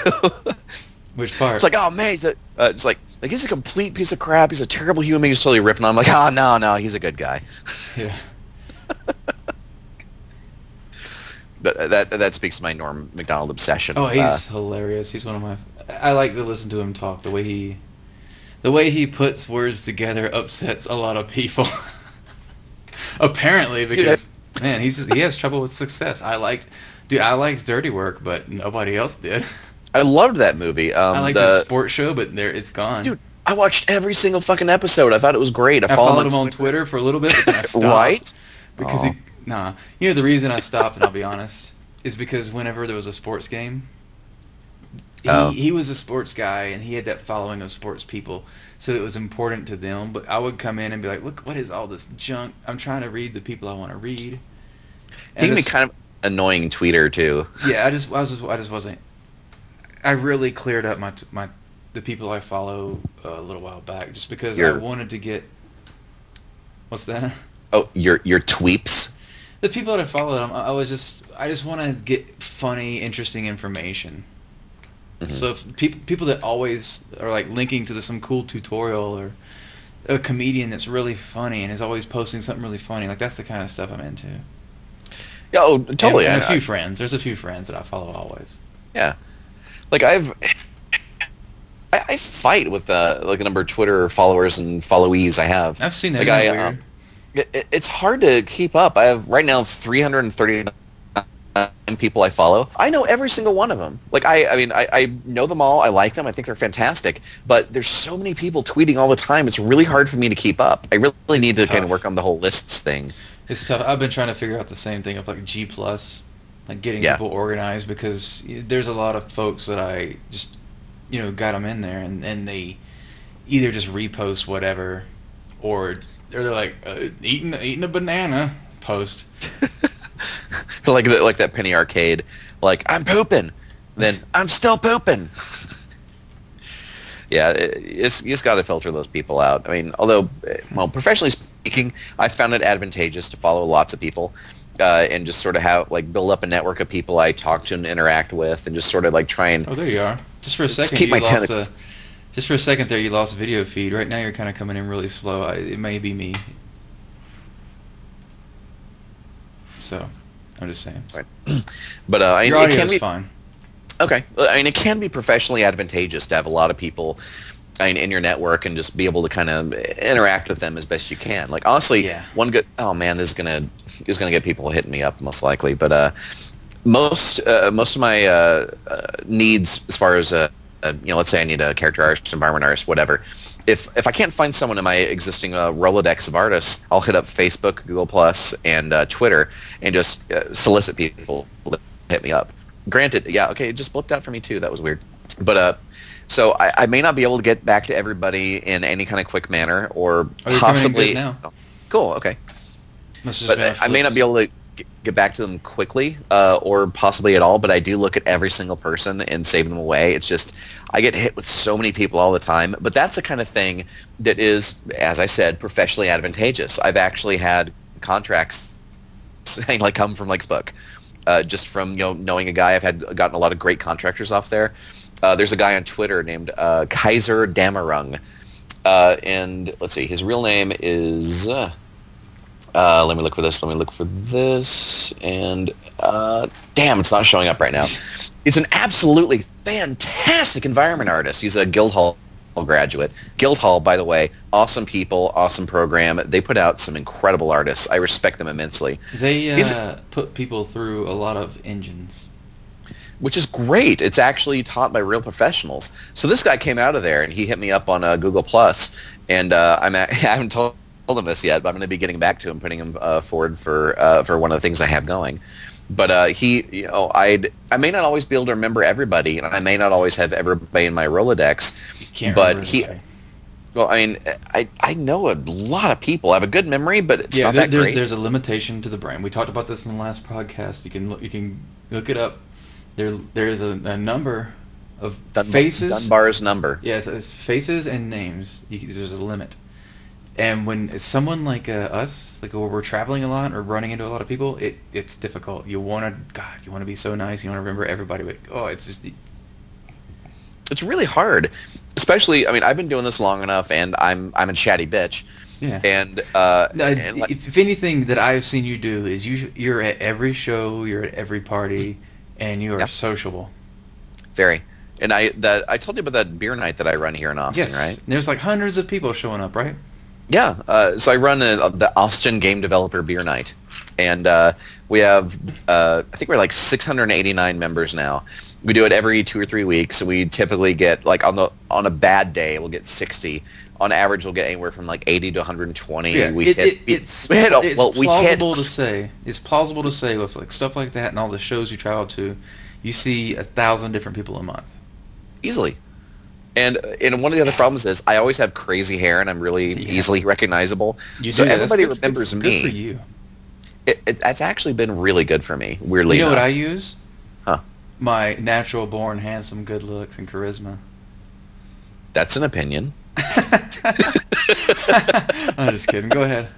Which part? It's like, oh man, it's like he's a complete piece of crap. He's a terrible human being. He's totally ripping on him. Like, oh no, he's a good guy. Yeah. But that speaks to my Norm Macdonald obsession. Oh, he's hilarious. He's one of my. I like to listen to him talk. The way he puts words together upsets a lot of people. Apparently, because man, he has trouble with success. I liked Dirty Work, but nobody else did. I loved that movie. I liked the sports show, but it's gone. Dude, I watched every single fucking episode. I thought it was great. I followed him on Twitter for a little bit, but then I stopped. Right? Because you know the reason I stopped, and I'll be honest, is because whenever there was a sports game, he was a sports guy, and he had that following of sports people, so it was important to them. But I would come in and be like, look, what is all this junk? I'm trying to read the people I want to read. He can be kind of annoying tweeter too. Yeah, I just wasn't. I really cleared up the people I follow a little while back, just because I wanted to get. What's that? Oh, your tweeps. The people that I follow, I just want to get funny, interesting information. Mm-hmm. So if people that always are like linking to some cool tutorial, or a comedian that's really funny and is always posting something really funny, like that's the kind of stuff I'm into. Yeah, oh, totally. And a few friends. There's a few friends that I follow always. Yeah. Like I fight with like the number of Twitter followers and followees I have. I've seen that. Like Weird. It's hard to keep up. I have right now 339 people I follow. I know every single one of them. Like I mean I know them all. I like them. I think they're fantastic. But there's so many people tweeting all the time. It's really hard for me to keep up. I really need to kind of work on the whole lists thing. It's tough. I've been trying to figure out the same thing of like G+, like getting people organized, because there's a lot of folks that I just, got them in there, and they either just repost whatever, or they're like eating a banana post. like that Penny Arcade, like I'm pooping, then I'm still pooping. Yeah, you just got to filter those people out. I mean, although, well, professionally speaking, I found it advantageous to follow lots of people, and just sort of build up a network of people I talk to and interact with, and just sort of like try and. Oh, there you are. Just for a second, just for a second there, you lost video feed. Right now, you're kind of coming in really slow. It may be me. So, I'm just saying. Right. But your audio is fine. Okay. I mean, it can be professionally advantageous to have a lot of people in your network and just be able to kind of interact with them as best you can. Like, honestly, one good... Oh, man, this is gonna get people hitting me up, most likely. But most of my needs as far as, let's say I need a character artist, environment artist, whatever. If I can't find someone in my existing Rolodex of artists, I'll hit up Facebook, Google+, and Twitter and just solicit people to hit me up. Granted, it just blipped out for me too. That was weird. But so I may not be able to get back to everybody in any kind of quick manner, or possibly. Now. Cool. Okay. But I may not be able to get back to them quickly, or possibly at all. But I do look at every single person and save them away. It's just I get hit with so many people all the time. But that's the kind of thing that is, as I said, professionally advantageous. I've actually had contracts come from Facebook. Just from knowing a guy. I've gotten a lot of great contractors off there. There's a guy on Twitter named Kaiser Damarung, and let's see, his real name is. Let me look for this. And damn, it's not showing up right now. He's an absolutely fantastic environment artist. He's a Guildhall graduate. Guildhall, by the way, awesome people, awesome program. They put out some incredible artists. I respect them immensely. They put people through a lot of engines. Which is great. It's actually taught by real professionals. So this guy came out of there, and he hit me up on Google+, and I haven't told him this yet, but I'm going to be getting back to him, putting him forward for one of the things I have going. But I may not always be able to remember everybody, and I may not always have everybody in my Rolodex. Well, I mean, I know a lot of people. I have a good memory, but it's not that great. There's a limitation to the brain. We talked about this in the last podcast. You can look it up. There's a number of faces. Dunbar's number. Yes, it's faces and names. There's a limit. And when it's someone like us, like where we're traveling a lot or running into a lot of people, it's difficult. You want to be so nice. You want to remember everybody, but it's just. It's really hard, especially. I mean, I've been doing this long enough, and I'm a chatty bitch. Yeah. And if anything that I've seen you do is you're at every show, you're at every party, and you are sociable. Very. And I told you about that beer night that I run here in Austin, right? There's like hundreds of people showing up, right? Yeah. So I run the Austin Game Developer Beer Night, and we have I think we're like 689 members now. We do it every 2 or 3 weeks. So we typically get on a bad day we'll get 60. On average, we'll get anywhere from like 80 to 120. Yeah, it's plausible to say. It's plausible to say with like stuff like that and all the shows you travel to, you see 1,000 different people a month. Easily. And one of the other problems is I always have crazy hair and I'm really easily recognizable. Everybody remembers me. Good for you. It's actually been really good for me. Weirdly enough. What I use? Huh? My natural born handsome good looks and charisma. That's an opinion. I'm just kidding. Go ahead.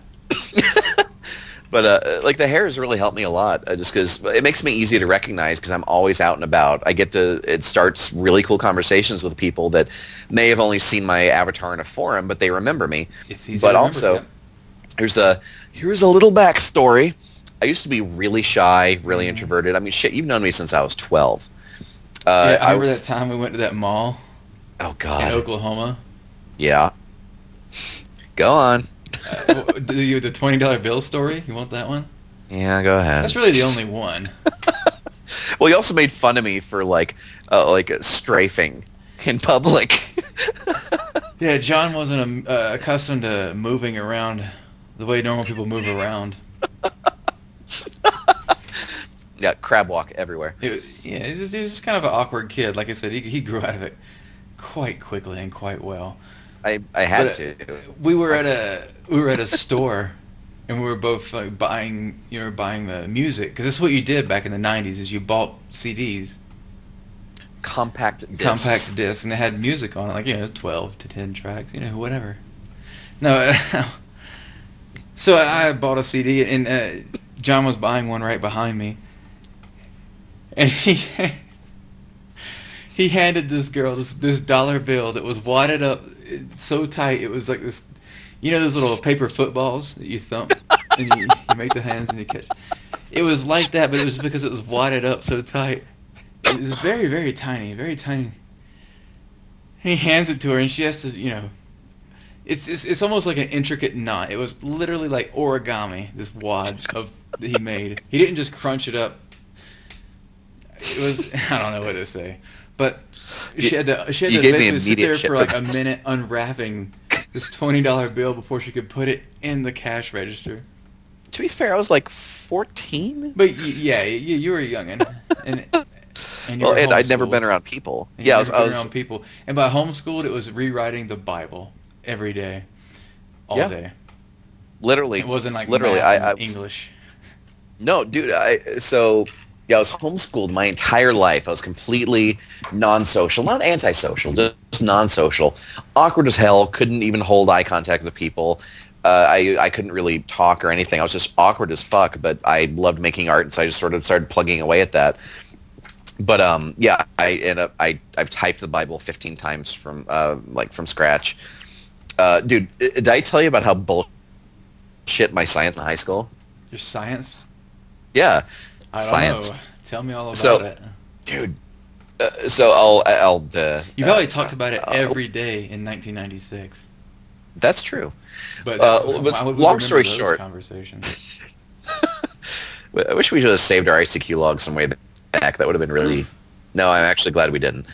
But like the hair has really helped me a lot, just because it makes me easy to recognize because I'm always out and about. It starts really cool conversations with people that may have only seen my avatar in a forum, but they remember me. It's easy but to also, remember, here's a little backstory. I used to be really shy, really introverted. I mean, shit, you've known me since I was 12. Yeah, I remember that time we went to that mall Oh, in God. Oklahoma. Yeah. Go on. The $20 bill story. You want that one? Yeah, go ahead. That's really the only one. Well, you also made fun of me for, like strafing in public. Yeah, John wasn't accustomed to moving around the way normal people move around. Yeah, crab walk everywhere. He was just kind of an awkward kid. Like I said, he grew out of it quite quickly and quite well. I had But, to. We were at a store, and we were both like buying the music, because that's what you did back in the '90s. Is you bought CDs, Compact discs. and they had music on it, 12 to 10 tracks, whatever. No, so I bought a CD, and John was buying one right behind me, and he handed this girl this dollar bill that was wadded up so tight it was like this, those little paper footballs that you thump and you make the hands and you catch. It was like that, but it was because it was wadded up so tight. It was very, very tiny, very tiny. And he hands it to her, and she has to, it's almost like an intricate knot. It was literally like origami, this wad that he made. He didn't just crunch it up. It was, I don't know what to say. But she had to basically sit there for like a minute unwrapping this $20 bill before she could put it in the cash register. To be fair, I was like 14. But you were young and you were and I'd homeschooled. I been around people. And Yeah, I was around people. And by homeschooled, it was rewriting the Bible every day, all day. Literally. It wasn't like literally. math and English. No, dude. I was homeschooled my entire life. I was completely non-social, not antisocial, just non-social. Awkward as hell. Couldn't even hold eye contact with people. I couldn't really talk or anything. I was just awkward as fuck. But I loved making art, and so I just sort of started plugging away at that. But I've typed the Bible 15 times from scratch. Dude, did I tell you about how bullshit my science in high school? Your science? Yeah. I don't Science. know. Tell me all about it. Dude, so I'll you probably talked about it every day in 1996. That's true. But long story short, conversations. I wish we should have saved our ICQ log some way back. That would have been really. No, I'm actually glad we didn't.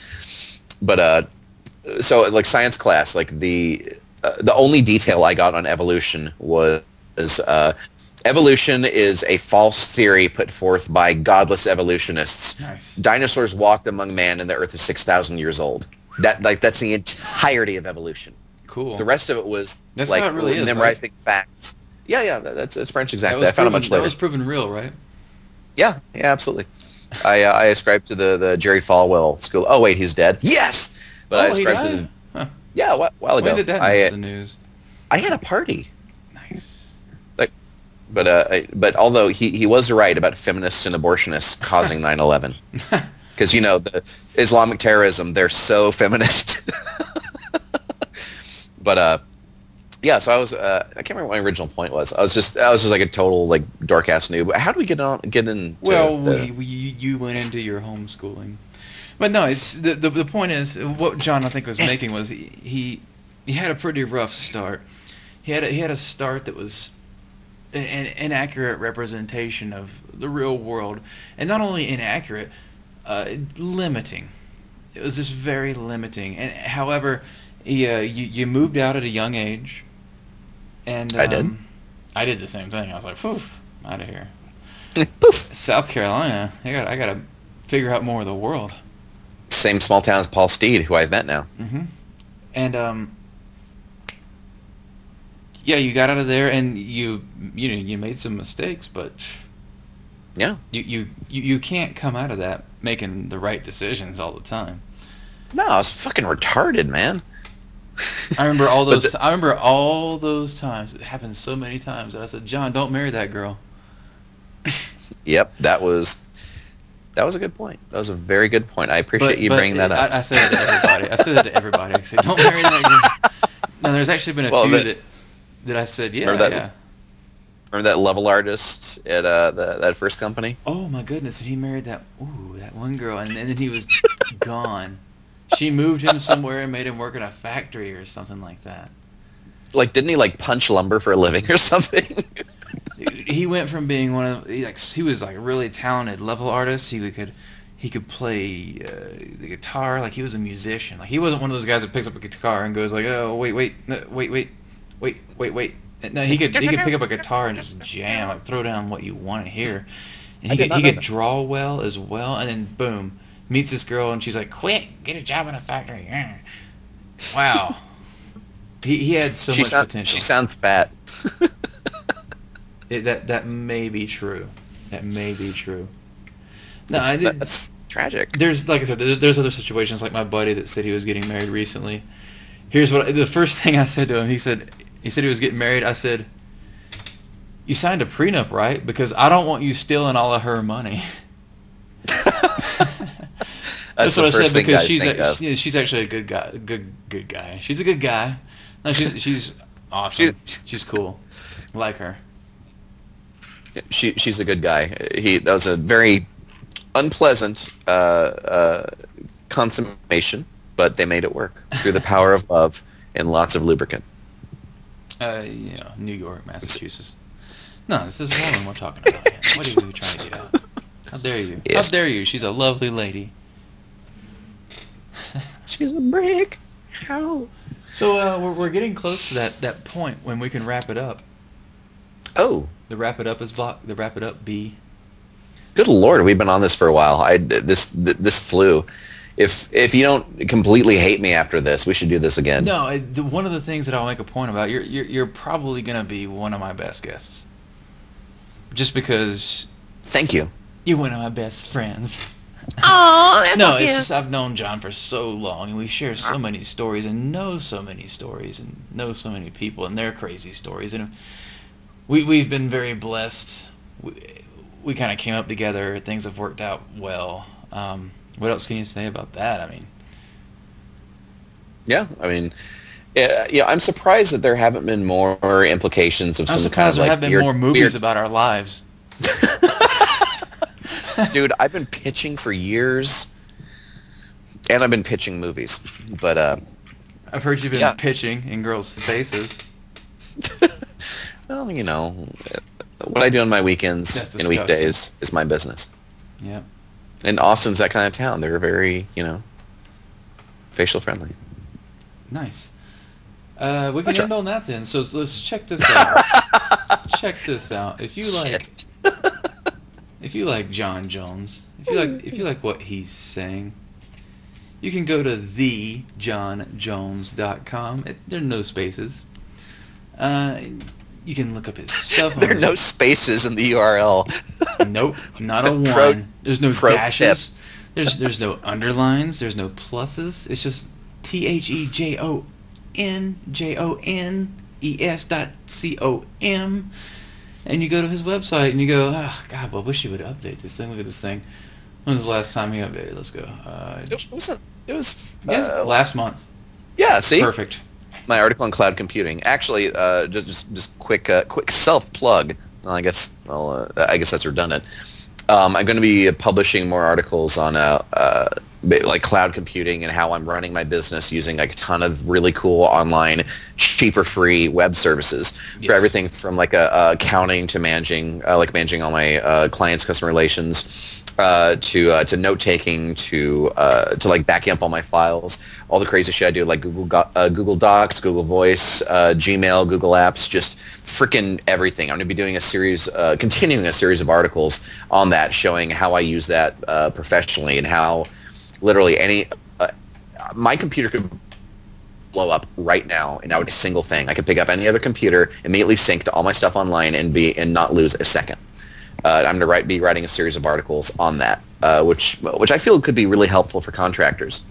But so like science class, like the only detail I got on evolution was evolution is a false theory put forth by godless evolutionists. Nice. Dinosaurs walked among man, and the Earth is 6,000 years old. That's the entirety of evolution. Cool. The rest of it was that's like how it really is, memorizing right? facts. Yeah, that's French exactly. I found it much later. That was proven real, right? Yeah, absolutely. I ascribed to the Jerry Falwell school. Oh wait, he's dead. Yes, but I ascribed to yeah, a while ago. When did that miss the news? I had a party. Nice. But although he was right about feminists and abortionists causing 9/11, because the Islamic terrorism, they're so feminist. But yeah, so I was I can't remember what my original point was. I was just like a total like dork ass noob. How do we get into? Well, you went into your homeschooling, but no, it's the point is what John I think was making was he had a pretty rough start. He had a start that was an inaccurate representation of the real world, and not only inaccurate, limiting. It was just very limiting. And however, you moved out at a young age, and I did. I did the same thing. I was like, poof, I'm out of here. Poof. South Carolina. I gotta figure out more of the world. Same small town as Paul Steed, who I've met now. Mm-hmm. And yeah, you got out of there, and you made some mistakes, but yeah, you can't come out of that making the right decisions all the time. No, I was fucking retarded, man. I remember all those. I remember all those times. It happened so many times that I said, "John, don't marry that girl." Yep, that was a good point. That was a very good point. I appreciate you bringing that up. I said it to everybody. I said, "Don't marry that girl." No, there's actually been a few that I said, "Yeah, yeah." Remember that level artist at that first company? Oh my goodness! And he married that one girl, and then he was gone. She moved him somewhere and made him work in a factory or something like that. Like, didn't he like punch lumber for a living or something? He went from being one of he was like a really talented level artist. He could play the guitar, like he was a musician. Like he wasn't one of those guys that picks up a guitar and goes like, oh wait. No, he could pick up a guitar and just jam, like throw down what you want to hear. And he could draw well as well. And then boom, meets this girl and she's like, quick, get a job in a factory. Wow. He had so much potential. She sounds fat. That may be true. That may be true. No, that's tragic. There's, like I said, there's other situations, like my buddy that said he was getting married recently. Here's the first thing I said to him. He said he was getting married. I said, you signed a prenup, right? Because I don't want you stealing all of her money. That's what I said, because she's actually a good guy. Good guy. She's a good guy. No, she's awesome. She's cool. I like her. She's a good guy. That was a very unpleasant consummation, but they made it work through the power of love and lots of lubricant. New York, Massachusetts. No, this is woman we're talking about. What are you trying to get out? How dare you? Yes. How dare you? She's a lovely lady. She's a brick house. So we're getting close to that point when we can wrap it up. Oh. The wrap it up is blocked. The wrap it up B. Good Lord, we've been on this for a while. This flew. If you don't completely hate me after this, we should do this again. No, one of the things that I'll make a point about, you're probably gonna be one of my best guests. Just because. Thank you. You're one of my best friends. Oh, that's no, it's just I've known John for so long, and we share so many stories, and know so many stories, and know so many people and their crazy stories, and we've been very blessed. We kind of came up together. Things have worked out well. What else can you say about that? I mean, yeah. I'm surprised that there haven't been more implications of some kind of like. I'm surprised there have been more movies about our lives. Dude, I've been pitching for years, and I've been pitching movies, but I've heard you've been pitching in girls' faces. Well, what I do on my weekends and weekdays is my business. Yeah. And Austin's that kind of town. They're very, facial friendly. Nice. We can end on that then. So let's check this out. Check this out. If you like Jon Jones, if you like what he's saying, you can go to thejonjones.com. There are no spaces. You can look up his stuff. There are no spaces in the URL. Nope, not a one. There's no dashes. There's no underlines. There's no pluses. It's just ThejonJones.com. And you go to his website and you go, oh, God, I wish he would update this thing. Look at this thing. When was the last time he updated? Let's go. It was last month. Yeah, see? Perfect. My article on cloud computing. Actually, just quick self plug. Well, I guess that's redundant. I'm going to be publishing more articles on like cloud computing and how I'm running my business using like a ton of really cool online, cheaper, free web services for everything from like accounting to managing all my clients' customer relations, to note taking, to like backing up all my files, all the crazy shit I do like Google Docs, Google Voice, Gmail, Google Apps, just freaking everything. I'm going to be doing continuing a series of articles on that, showing how I use that professionally and how literally my computer could blow up right now, and that would be a single thing. I could pick up any other computer, immediately sync to all my stuff online, and not lose a second. I'm going to be writing a series of articles on that, which I feel could be really helpful for contractors.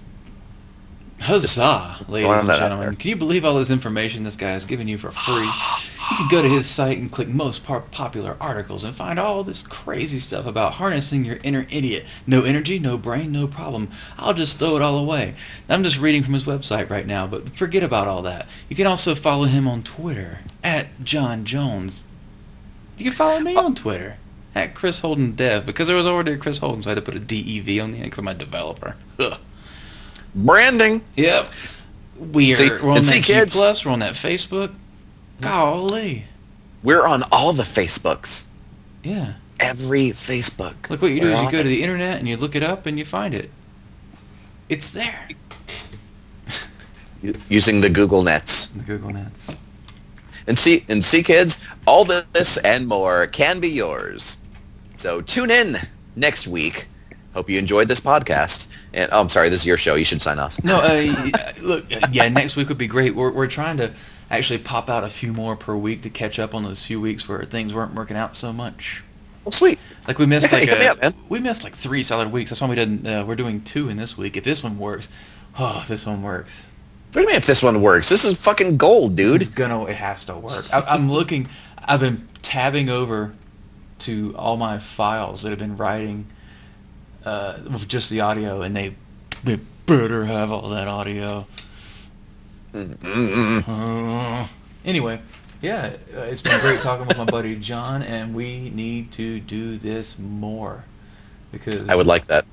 Huzzah, ladies and gentlemen. Can you believe all this information this guy is giving you for free? You can go to his site and click most popular articles and find all this crazy stuff about harnessing your inner idiot. No energy, no brain, no problem. I'll just throw it all away. I'm just reading from his website right now, but forget about all that. You can also follow him on Twitter, @Jon Jones. You can follow me on Twitter at Chris Holden Dev, because there was already a Chris Holden, so I had to put a DEV on the end because I'm a developer. Ugh. Branding. Yep. We're on that G kids. Plus. We're on that Facebook. Golly. We're on all the Facebooks. Yeah. Every Facebook. Look, what you do is you go to the internet and you look it up and you find it. It's there. Using the Google Nets. The Google Nets. And see, kids, all this and more can be yours. So tune in next week. Hope you enjoyed this podcast. And I'm sorry, this is your show. You should sign off. No, look, yeah, next week would be great. We're trying to actually pop out a few more per week to catch up on those few weeks where things weren't working out so much. Well, sweet. Like we missed we missed like 3 solid weeks. That's why we didn't. We're doing 2 in this week. If this one works, if this one works. What do you mean if this one works? This is fucking gold, dude. It has to work. I'm looking. I've been tabbing over to all my files that have been writing with just the audio, and they better have all that audio. Anyway, yeah, it's been great talking with my buddy John, and we need to do this more because I would like that.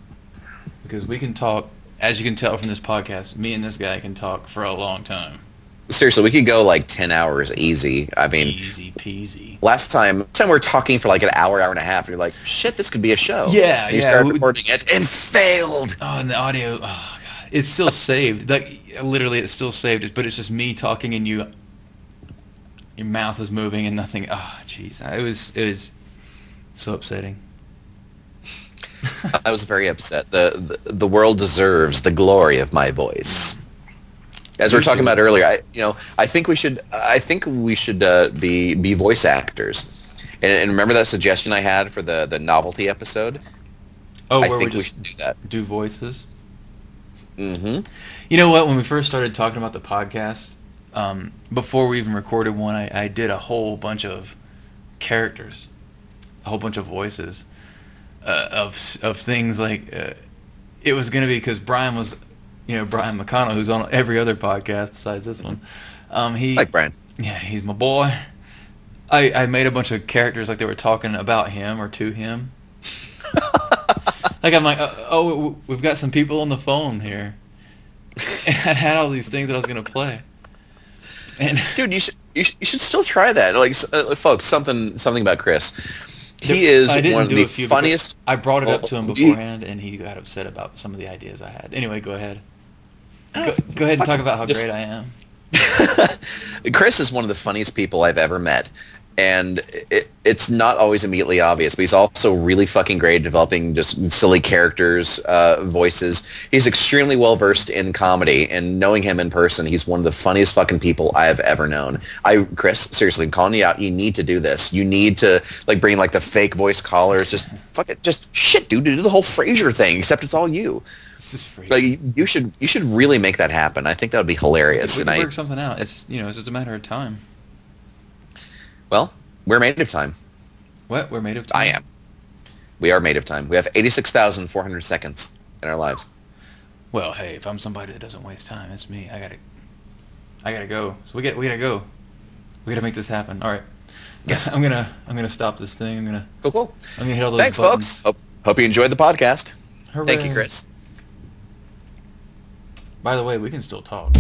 Because we can talk, as you can tell from this podcast, me and this guy can talk for a long time. Seriously, we could go like 10 hours easy. I mean, easy peasy. Last time we were talking for like an hour and a half, and you're like, shit, this could be a show. Yeah, and you started recording it and failed. Oh, and the audio, oh god, it's still saved. Like literally, it's still saved, but it's just me talking and your mouth is moving and nothing. Oh, jeez, it was so upsetting. I was very upset. The world deserves the glory of my voice. As we were talking about earlier, I think we should be voice actors. And remember that suggestion I had for the novelty episode? Oh, I think we should do that. Do voices. Mm-hmm. You know what? When we first started talking about the podcast, before we even recorded one, I did a whole bunch of characters, a whole bunch of voices of things like it was going to be because Brian was. Brian McConnell, who's on every other podcast besides this one. He like Brian. Yeah, he's my boy. I made a bunch of characters like they were talking about him or to him. Like I'm like, we've got some people on the phone here. And I had all these things that I was gonna play. And dude, you should still try that. Like, folks, something about Chris. He is one of the funniest. I brought it up to him beforehand, and he got upset about some of the ideas I had. Anyway, go ahead. Go ahead and talk about how great I am. Chris is one of the funniest people I've ever met. And it's not always immediately obvious, but he's also really fucking great at developing just silly characters, voices. He's extremely well-versed in comedy, and knowing him in person, he's one of the funniest fucking people I have ever known. Chris, seriously, I'm calling you out. You need to do this. You need to bring the fake voice callers. Just shit, dude. Do the whole Frasier thing, except it's all you. It's just Frasier. You should really make that happen. I think that would be hilarious. We can work something out. It's just a matter of time. Well, we're made of time. What? We're made of time? I am. We are made of time. We have 86,400 seconds in our lives. Well, hey, if I'm somebody that doesn't waste time, it's me. I gotta go. So we gotta go. We gotta make this happen. All right. Yes. I'm gonna stop this thing. Cool. I'm gonna hit all those Thanks, buttons. folks. Hope you enjoyed the podcast. Hooray. Thank you, Chris. By the way, we can still talk.